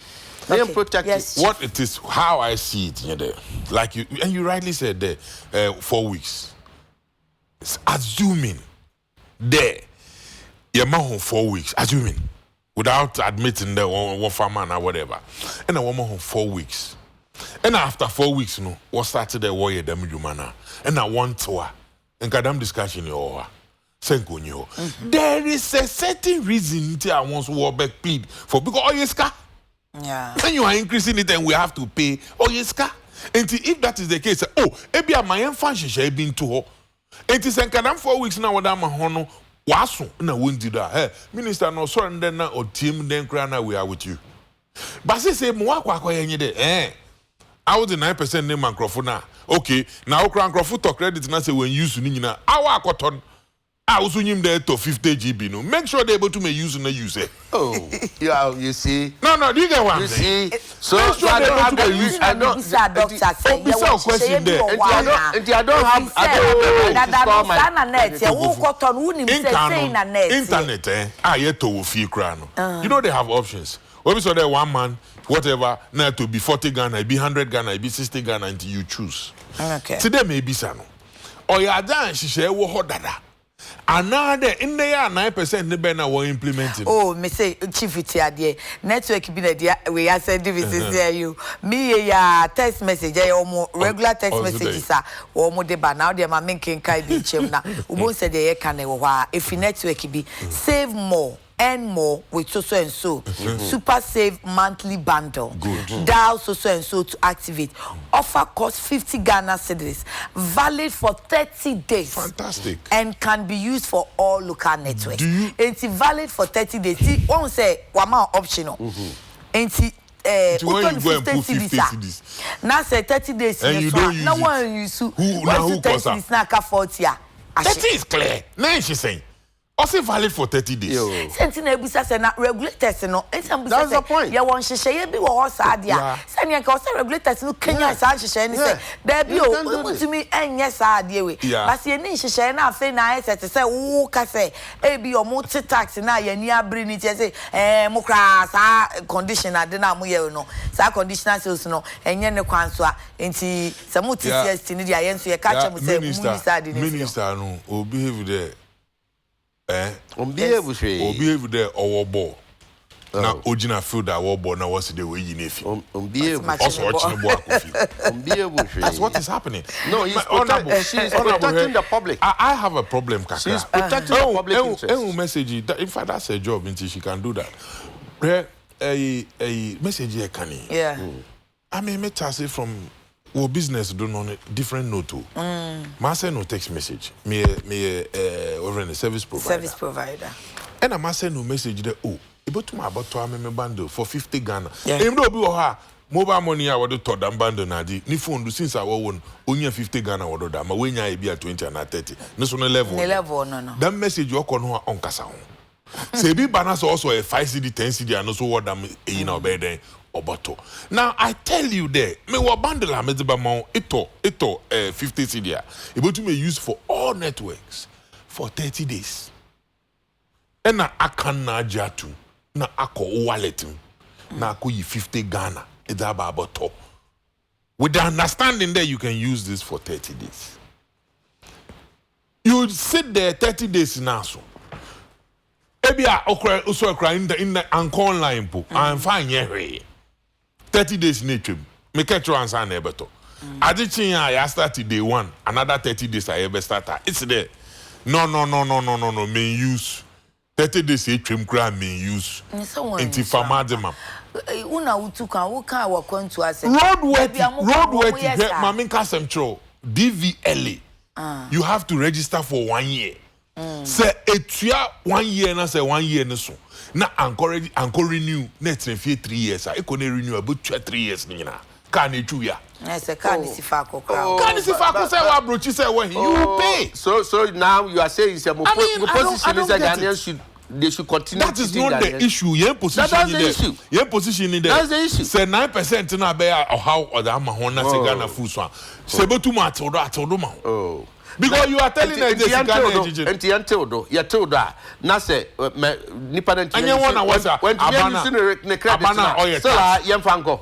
they are protected. Yes, what it is, how I see it, like you, and you rightly said there, 4 weeks. Assuming there, you're 4 weeks, assuming. Without admitting that one farmer or whatever. And a woman 4 weeks. And after 4 weeks, what started the war them humana. And I want to and kadam discussion there is a certain reason I want to war back plead for because yeah. When you are increasing it and we have to pay and if that is the case, maybe my function been to her. It is in kadam 4 weeks now that my hono. Wasu na wundi da minister no so and then or team then crana we are with you but say mo akwa yenye de I was the 9% name microphone na okay now microphone to credit na say when use ni nyina awa akoton I was him there to 50 GB. No, make sure they're able to use it. Oh, you see. No, do you get what I'm saying? So I don't have the use. I don't question there. I don't have internet. You know they have options. When we saw there one man, whatever, now to be 40 Ghana, be 100 Ghana, be 60 Ghana until you choose. Okay. Today may be sano. Or ya dan she say wo hodada. Another in there 9% the ben are implementing. Oh, me say chief it here network be there we are sending this you. Me ya text message regular text messages are or mo de ba now they ma making kai bi chem na. Ubo say dey can e wo ha if network be save more. Earn more with so and so. Super save monthly bundle. Good. Dial so and so to activate. Offer cost 50 Ghana cedis. Valid for 30 days. Fantastic. And can be used for all local networks. It's valid for 30 days. See, one say one more optional. It's when you go and put 50 cedis. Now say 30 days. And you don't use no it. one use who 30 cedis na ka 40 ya. 30 is clear. Now she saying. Also valid for 30 days. Sentina Busa said not regulators no. That's the point. You want she be what sadia. Send your cost regulators no Kenya San she say. There be to me and yes idea we. But you need she na fe na say wo ka say e be your multi tax na ye ni abri ni say mo kra sa condition ade na mo ye no. Sa conditional sales no enye ne kwan so a enti se mo TCS ni dia ye nso ye ka che mo say minister no o behave there. Behave there or ball. Now, Ojina feel that war ball now what's the way you need. Also watching the That's what is happening. No, she's protecting the public. I have a problem, Kaka. She's protecting the public interest. Message in fact that's a job until she can do that. A message here can. Yeah. I mean me say from business do on a different note too. Ma say no text message. Me over in the service provider. Service provider. And I send no message there. Oh, about to my bundle for 50 Ghana. Yeah. Mobile money I would to them bundle na di. Ni phone since I won only 50 Ghana would da. Ma when ya be at 20 and 30. No so no level. No. That message you on on kasa. Say be balance also a 5 CD 10 CD and also what them in our bed obato. Now I tell you there, me wa bundle a medeba mo ito 50 CD. Able to be used for all networks for 30 days. And na akan na jatu na ako wallet na ako yi 50 Ghana idaba abato. With the understanding that you can use this for 30 days. You sit there 30 days now so. Ebi a okra uso okra in the anchor online po. I'm fine here. 30 days nature. Me catch you answer na ebeto. Adekye I started day 1. Another 30 days I ever start. It's there. No. Me use 30 days etwem kra me use. Enti famadema. Una utuka wo kan wa kwantu ase. Road work mama kasem tro DVLA. You have to register for 1 year. Say etua 1 year na say 1 year ne so. Na anchor renew net 3 years. I can renew about 3 years nyina. Can you ya? Yes, can you see Fako crowd? Can you see Fako say what brochi say when you pay? So now you are saying position is that Ghanaians they should continue. That is not the issue. Your position that's the issue. Your position in there. That's the issue. Say 9% na be or how or the Amahona say Ghana food so. Say be too much or that or because you are telling us this Ghana you told that na say nipa na anya wona wasa abana oye so yemfanko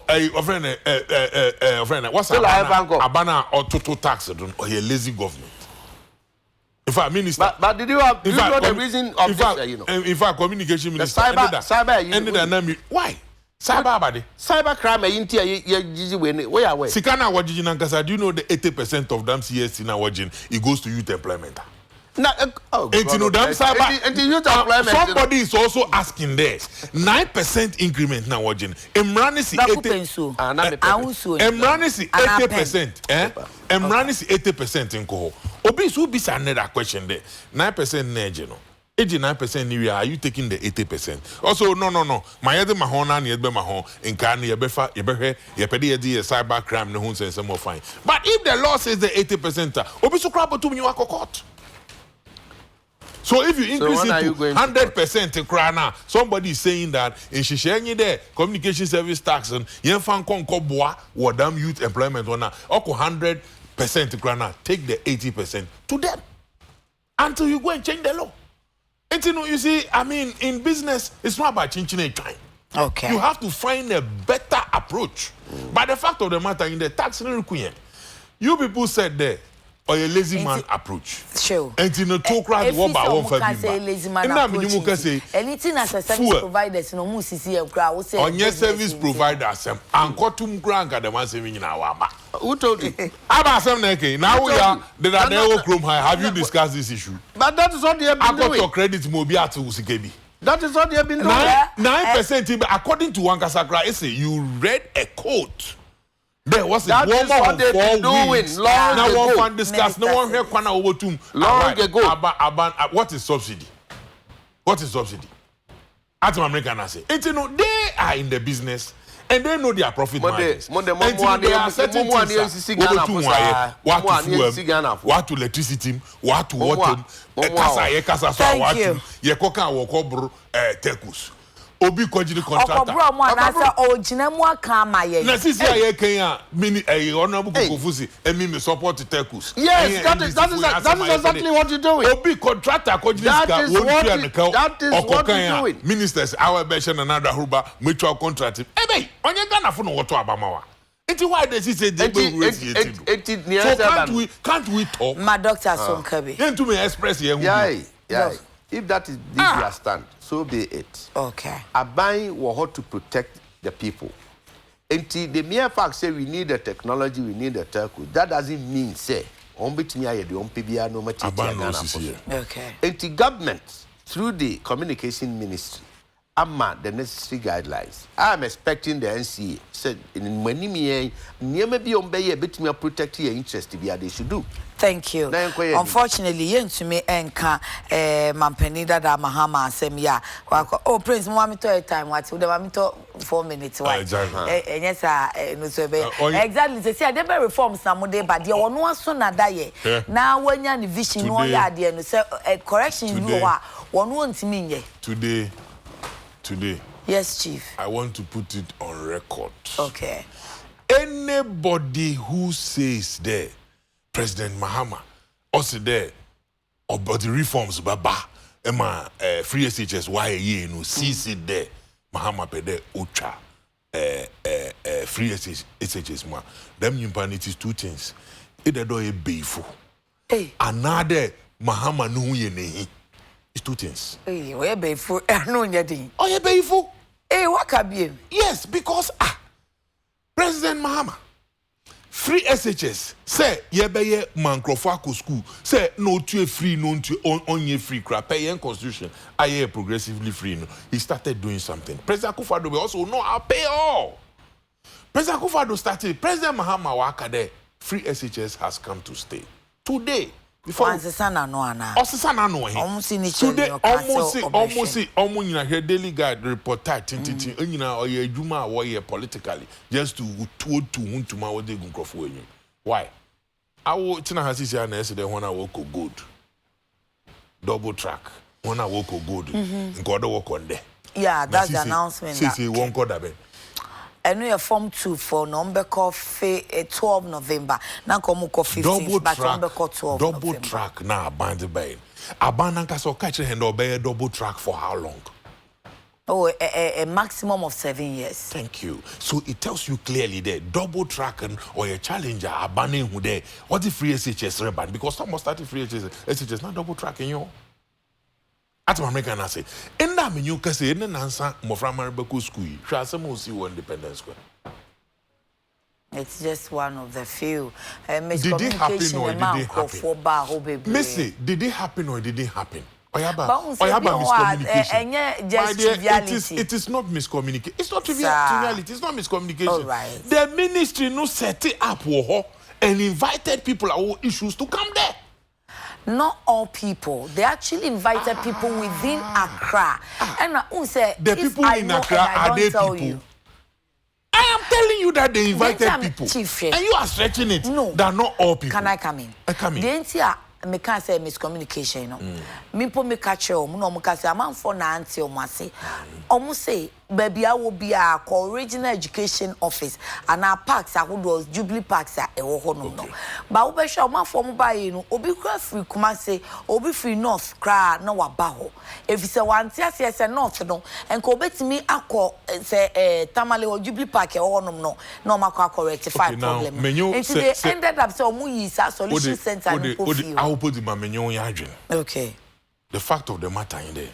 friend what's abana or total tax don or lazy government. In fact, minister. But did you know the reason of this? You know. In fact, communication minister. Cyber. Why? Cyber crime. Where are we? Sikana wajiji nankasa. Do you know the 80% of them CSC na wajin it goes to youth employment? Somebody is also asking there 9% increment now wajin. Emranisi 80%. Emranisi 80% in Koho. Obi who be another question there. 9% neje no. 89% new are you taking the 80%? Also no. My other mahona ni edbe mahon in kan yebefa yebehwe yepedi edi cyber crime no hunse some more fine. But if the law says the 80%, obi so crap to me court. So if you increase it to 100% somebody is saying that in Shishenye there, communication service tax and Yenfan Konkoboa, Wadam youth employment on 100% take the 80% to them until you go and change the law. And you see, I mean, in business, it's not about changing a time. Okay. You have to find a better approach. But the fact of the matter, in the tax, you people said there, or a lazy man approach. Sure. And in a talk right, what about one for lazy man approach? Anything as a service provider, no more CC crowd. On your service providers, and Kotum Grant at the man saving in our. Who told you? Now we are the Daniel Chrome High. Have you discussed this issue? But that is what they have been doing. I got your credit Mobia to Usikebi. That is what they have been doing. 9%, according to Wankasakra, you read a quote. There was a woman what they've been doing long ago. No one discussed. No one here kwana over to long ago. What is subsidy? What is subsidy? At American I say, they are in the business and they know their profit margins. They are certain what to electricity, what to water, kasa, thank you. Ye koka woko tekus. Obi kojiri contractor. Okobro mo na say ojina mu aka amaye. Na sisi aye Kenya mini honorable Kofusi emi me support tekus. Yes, that is exactly what you're doing. Obi contractor kojiri that is what you're doing. Ministers our version another huba mutual contract. Ebe onye Ghana fo no woto abamawa. Why does he say they will raise it? So can't we talk? My doctor Sonkabi. Then to me express here. Yeah. If that is their stand, so be it. Okay. Abai will have to protect the people. Until the mere fact say we need the technology, we need the telco, that doesn't mean say okay. Until government through the communication ministry the necessary guidelines. I am expecting the NCA said in many near be on bay bit me protect your interest to be they should do. Thank you. Unfortunately, yen to me enka mampeni that Mahama sem ya. Oh Prince, mommy to a time what would have to 4 minutes. Why? Yes, no so exactly. Say they be reforms some day, but there no so na die. Now when you vision no ya there no say correction you are one won't mean Today. Yes, Chief. I want to put it on record. Okay. Anybody who says there, President Mahama, also there, about the reforms, Baba, Emma, free SHS, why no, sees it there, Mahama pede ucha, free SHS ma. Them it is two things. Either do a beeful. Hey. Another Mahama no ye nehi. It's two things. Hey, we beeful. No nyadi. Oh, you beeful. Hey, what can be? Yes, because President Mahama, free SHS, say ye be Mankrofako school, say no to free, no to on ye free crap, pay constitution, I progressively free. No. He started doing something. President Akufo-Addo also no, I'll pay all. President Akufo-Addo started. President Mahama Wakade, free SHS has come to stay today. Before Osisana no ana. Osisana no he. Today almost here daily guide report tintin nyina oye adwuma wo ye politically just to huntuma wo de gunkrofo enyu. Why? Awo tina hasisi na ese de hona wo ko good. Double track. Hona wo ko good. Nkodo wo konde. Yeah, that's the announcement. See won ko dabe. And we are form 2 for number 12 November. Now come 15, but number 12 double November. Track now band by. Abananka so catch hand obey double track for how long? Oh, a maximum of 7 years. Thank you. So it tells you clearly that double track or a challenger abaning who there. What the free SHS reban? Because some must start free SHS not double tracking you. At my American I say, in that menu can say in an answer Moframa Beku school, Shasamo see one independence square. It's just one of the few. Did it happen or did it happen? Missy, did it happen or did it happen? It is not miscommunication. It's not triviality. It's not miscommunication. Right. The ministry no set it up and invited people our issues to come there. Not all people. They actually invited people within Accra. And who said the people in Accra are they people? You. I am telling you that they invited people. Chief, and you are stretching it. No. They are not all people. Can I come in? I come in. The entire me can say miscommunication no me po me catch o no mo ka say amanfo na anti o mase o say baby a wo bia ko regional education office and our parks ahodo Jubilee parks a ewo ho no no ba wo be hwe o mafo mo ba yi no obi kura free kuma say obi free north kra na wa ba ho efise wanti ase north no enko obetimi akọ say tamale o Jubilee park ewo ho no no makọ rectify problem and they ended up so mu yi sa solution center no po fi I will put my menyo yadwen. Okay. The fact of the matter in there.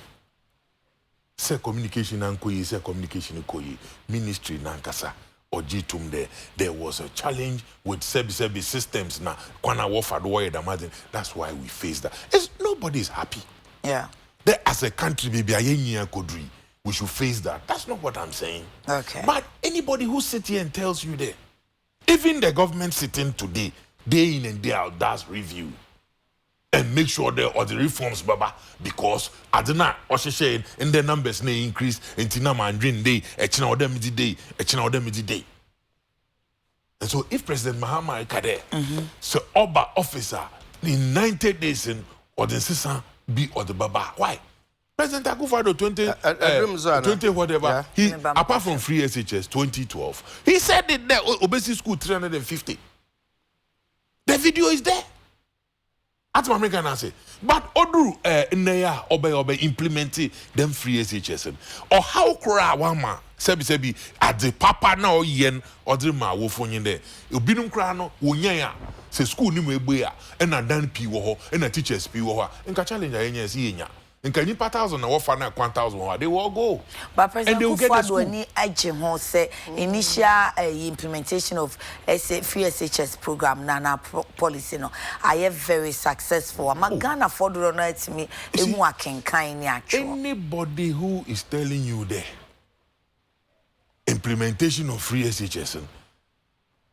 Say communication ankoyi, say communication koyi, ministry nankasa or G2 there was a challenge with sebi systems na kwana wofad way the margin. That's why we face that. Nobody is happy. Yeah. There as a country baby ayenyi kodri. We should face that. That's not what I'm saying. Okay. But anybody who sits here and tells you there, even the government sitting today, day in and day out, does review and make sure there are the reforms, Baba, because I don't know what you're saying, and the numbers may increase, and Tina Mandrin Day, a China them day, a China them day. And so, if President Mahama Kade, so Oba officer in 90 days in or the Sisa be or the Baba, why? President Akufo-Addo 20 whatever, yeah. He apart from free SHS 2012, he said it there, obesity school 350. The video is there. That's what American say. But Odru Neya Obe implementing them free SHS. Or how kura wama sebi at the papa now yen or the ma wofon there. Ubinum krano unyaya se school ni mwebea and a dan pi woho and a teachers pi woho and ka challenge anya si enya. And can you put 1,000 na wafa na 1,000 they will all go. But President Akufo-Addo ni agye say initial implementation of free SHS program na policy no I very successful. Am Ghana for do not to me emu akenkan ni atwo. Anybody who is telling you there implementation of free SHS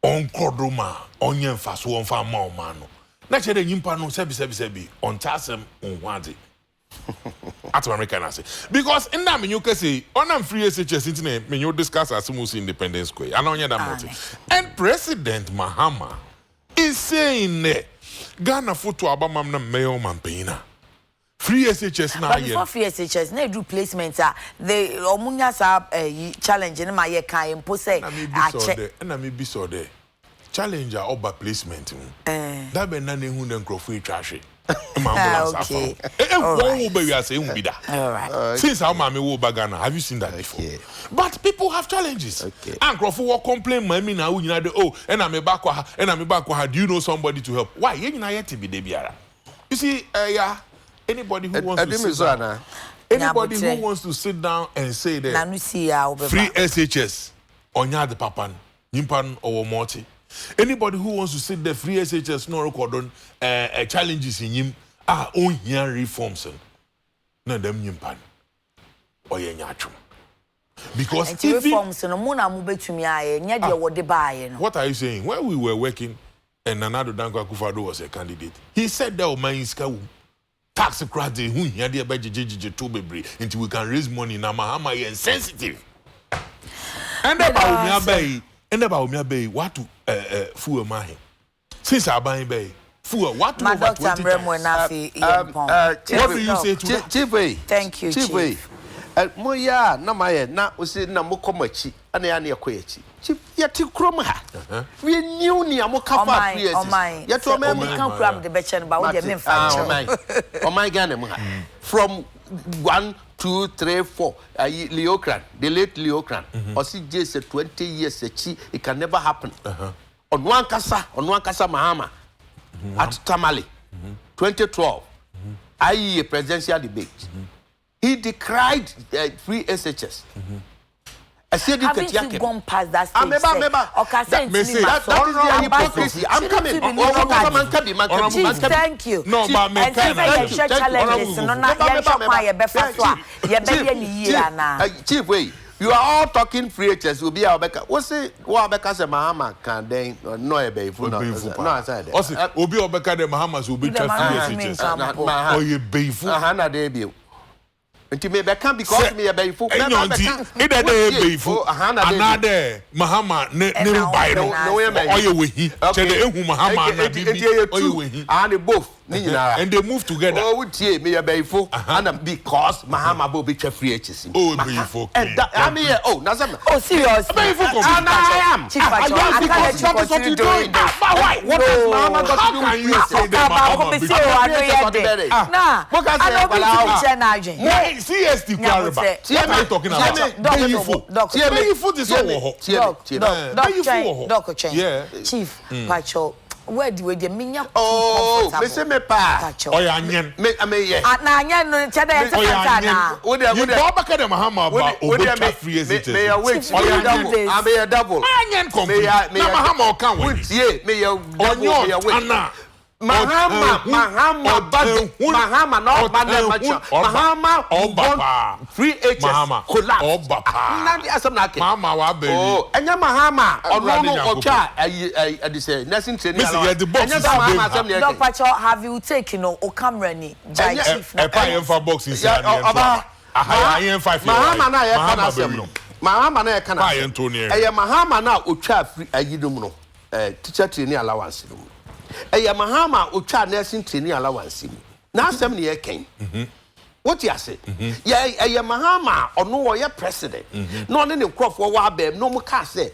on kodroma onye mfaso on fa ma o ma no. Na chere nyimpa no sebi on tasem on wade. That's what American say. Because in that menu say on free SHS internet menu discuss as Musi Independence Square. I know that much. And President Mahama is saying Ghana photo Obama na mayor mampaina. Free SHS na but before free SHS na do placement the omunya sa challenge na maye kan impose na me be so there. Challenge oba placement. That be na nehu na nkrofo trash. Okay. Since our mommy will bagana, have you seen that before? But people have challenges. And Crawford will complain, mommy now, oh, and I'm a back. Do you know somebody to help? Why? You know, to be the You see, anybody who wants to sit down, anybody who wants to sit down and say that free SHS, onya the papan, nimpan or morty. Anybody who wants to sit there free SHS no record challenges in him on here reforms na them nyimpan oye nyatwum because reforms no mo na mo betumi aye nya de wo de baaye no. What are you saying? When we were working and Nana Danko Akufo-Addo was a candidate, he said that man ska tax credit hu hia de bejejeje to bebre until we can raise money na Mahama ye sensitive and about me abai and about me abai what to fuel mahi since I buy bay fuel what to over 20 times. What do you say to that? Chief, thank you, Chief. Moya na maye na usi na mukomachi ane ya yakoyechi. Chief yati krom ha. We knew ni amoka fa free. Yati o me kan kram de beche ba wo de me fa. Oh my Ghana mu ha. From 1 2 3 4 Leocran, the late Leocran. Osi just 20 years it can never happen. On one kasa Mahama at Tamale 2012 IE presidential debate. He decried free SHS. I said haven't you gone past that stage? I'm coming. Chief, thank you. No, but me Chief, wait. You are all talking free HS. Will be our Becca. What's it? What Becca said Mahama can then no a baby. No, I said. Obi Obeka de Mahamas will be free HS. Oh, you baby. Hana debut. Until me become because me a baby. Either they be for another Mahama never buy no way. Oh, you will he? Mahama and both. And they move together. Oh, tie me ya beifo and because Mahama bo be free HC. Oh, beifo. And I mean, oh, Nazam. Oh, serious. Beifo, and I am. Chief Pacho, I can't let you continue doing this. Why? What has Mahama got to do How can you say that Mahama be Nah, I don't Why CST Kwareba? What are you talking about? Beifo this one. Yeah. Chief Pacho. Where do we get minya? Oh, me say me pa. Oh yeah, nyen. Me ye. Na nyen no chede e sekata na. Wo de Baba ka de Mahama ba obetwa free exit. Me ya wait. Oh yeah, double. I me ya double. Nyen complete. Na Mahama o kan we. Tie me ya double. Me ya wait. Mahama not Mahama won free HS collapse. Nandi asam na ke. Mahama wa baby. Oh, enya Mahama ono ocha I say nursing training. Enya Mahama asam na ke. Dr. Pacho, have you taken o camera ni Jai Chief na? E pa yen fa box is ya. Yen 5 years. Mahama na ye kana asem no. Mahama na ye kana. Pa yen to ne. Eye Mahama na otwa free ayidum no. Teacher training allowance no. Eya Mahama otwa nursing training allowance mu na asem ne ye ken what you say eya Mahama ono wo ye president no ne nkrofo wa abem no mu ka say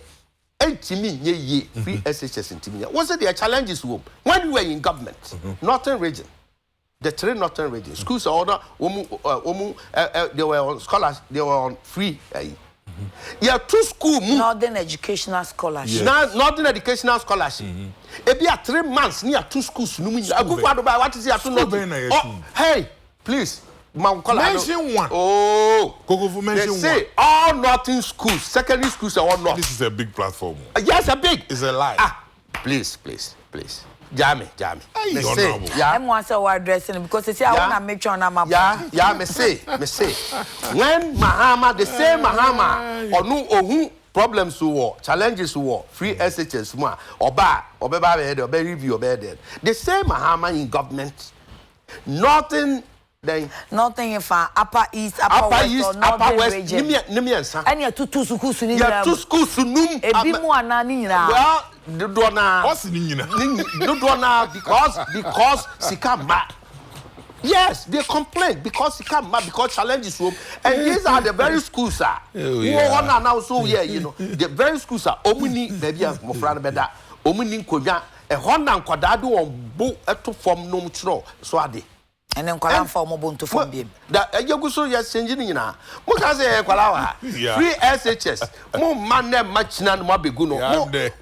entimi nye ye free SHS entimi what say their challenges wo when we were in government northern region the three northern region schools order they were on scholars they were on free yeah, two school Northern Educational Scholarship. Yes. Northern Educational Scholarship. It be 3 months near two schools. What is it? Oh, hey, please. Mention one. Oh, mention one. Say all northern schools, secondary schools are all north. This is a big platform. Yes, a big. It's a lie. Please. Jamie. Hey, I'm one so addressing because I want to make sure I'm Yeah, me say. When Mahama, the same Mahama, or no, who problems war, challenges war, free SHS, or review, or dead. The same Mahama in government, nothing. Nothing in upper east, upper west, Nimian, and you're two schools in India. 2 schools in Num. Well, the dona. What's in India? The dona because she come back. Yes, they complain because she come back because challenges room. And these are the very schools, sir. Who are now so you know. The very schools are omni baby mo friend beda. Omni konya e Honda nkwadado on bo eto form no mtro so ade. And then kwala for mo bonto form biem. Da ejeguso ya senji ni nyina. Mo ka say kwala wa. Free SHS. Mo man na machina no mabegu no.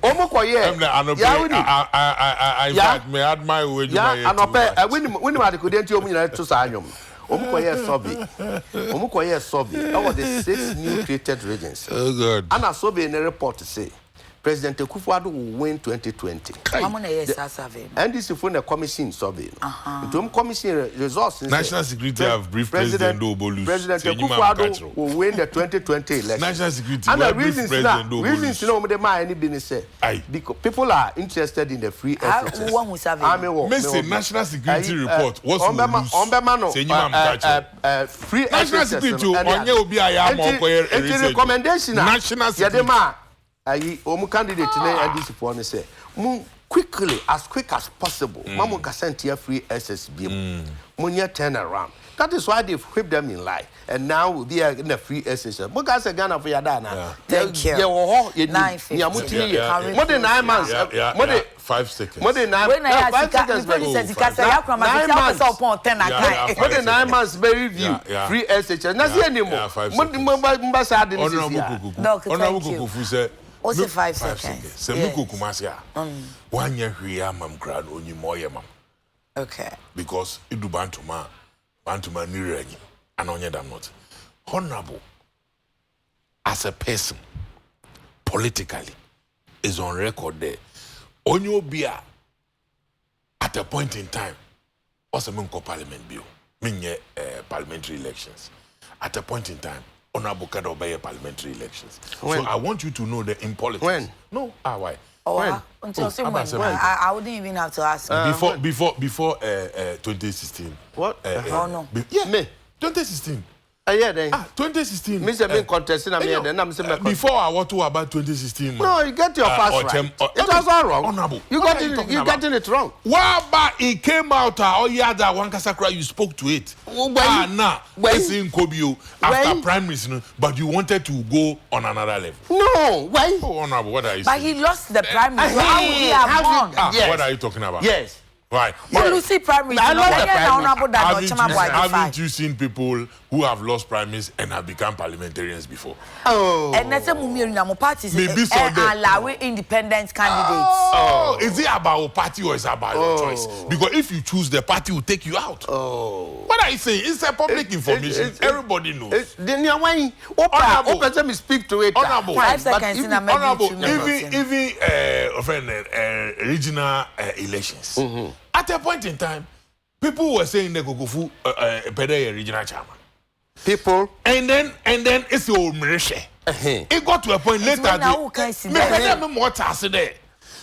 Omo koye. I fact me admire we you my. Yeah, anope when ma de kodenti omo nyina to sa anyom. Omo koye survey. Over the 6 new created regions. Oh god. And a survey in a report to say President Akufo-Addo will win 2020. And this is from the commission survey. The commission results. National Security have briefed President Obolu. President Akufo-Addo will win the 2020 election. National Security and the reasons you know the man any business say because people are interested in the free SHS. Mr. National Security report. What's free National Security onye obi aya ma okoye recommendation. National Security. Candidate and this for say quickly as quick as possible. Mamu Kasentia free SSB. Munya turn around. That is why they've whipped them in lie. And now they are in the free SSB. Mugas a Ghana for Yadana. Thank you. 9 more than 9 months. More than 5 seconds. More than 9 months. More than 9 months. Very review. Free SSB. Nothing anymore. Honorable also 5 seconds. Semiko Kumasia. 1 year here, mam grad only more mam. Okay. Because it do bantuma nireni and only them not. Honorable as a person politically is on record there. Onyo bia at a point in time also minko parliament bill. Minye parliamentary elections. At a point in time. Honorable can obey parliamentary elections. When? So I want you to know the in politics. When? No. Why? When? I wouldn't even have to ask. Before 2016. What? No. Yeah. May 2016. Yeah, then. 2016. Mr. Main contest in America, then I'm saying before I want to about 2016. No, you get your facts right. It was all wrong. Honorable. You getting it wrong. Well, but it came out. Oh yeah, that one Kasakra, you spoke to it. It's in Kobio after prime minister, but you wanted to go on another level. No, why? Oh, Honorable, what are you saying? But he lost the prime minister. How would he have won? What are you talking about? Yes. Right. Well, Lucy Prime Minister. Haven't you seen people who have lost prime minister and have become parliamentarians before? Oh. And that's a parties allow independent candidates. Oh. Is it about party or is it about your choice? Because if you choose, the party will take you out. Oh. What are you saying? It's a public information. Everybody knows. Then you're why open me speak to it. Honorable. 5 seconds in Honorable. Even regional elections. At a point in time, people were saying the Kokofu Pede regional chairman. People. And then it's the old Mireshe. It got to a point later that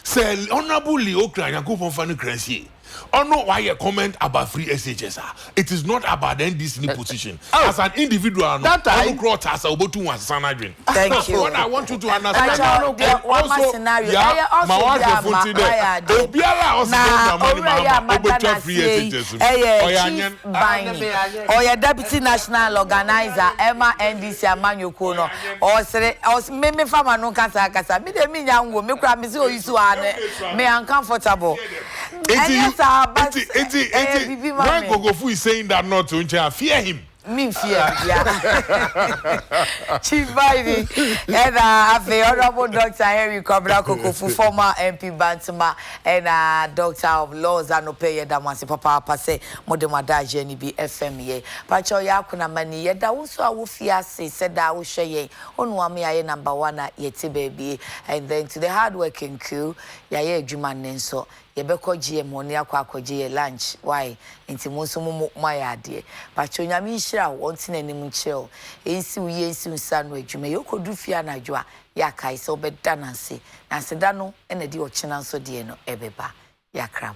say Honorable Leo Kranyaku Fonfani Kransi. Or no, why a comment about free SHSR? It is not about this new position. As an individual, that I thank you. What I want you to understand. Deputy National Organizer Emma NDC Amanyoko no or me fama no kasa me de me nyango me kura me se oyisu ane me uncomfortable. When Gogofu is saying that not to fear him. Me fear, yeah. Chief Biden, and Honorable Dr. Henry Kobra Kokofu, former MP Bantama, and Doctor of Laws and Opeye Damasi Papa Pase, Modemada Jenny B. FME. Pacho Yakuna Mani, yet also I will fear say, said I will share on Wami number 1 at Yeti Baby, and then to the hardworking crew, Yaye Juman Nenso. Yebeko GM oni akwa GM lunch why nti monso mo my ade pacho nyame nhira wonti nanim nkyerɛ ensi uye ensi nsa no adwuma yokodu fia na adwo a yakai se obeda nanse nanse da no ena di ochena nso de no ebeba yakram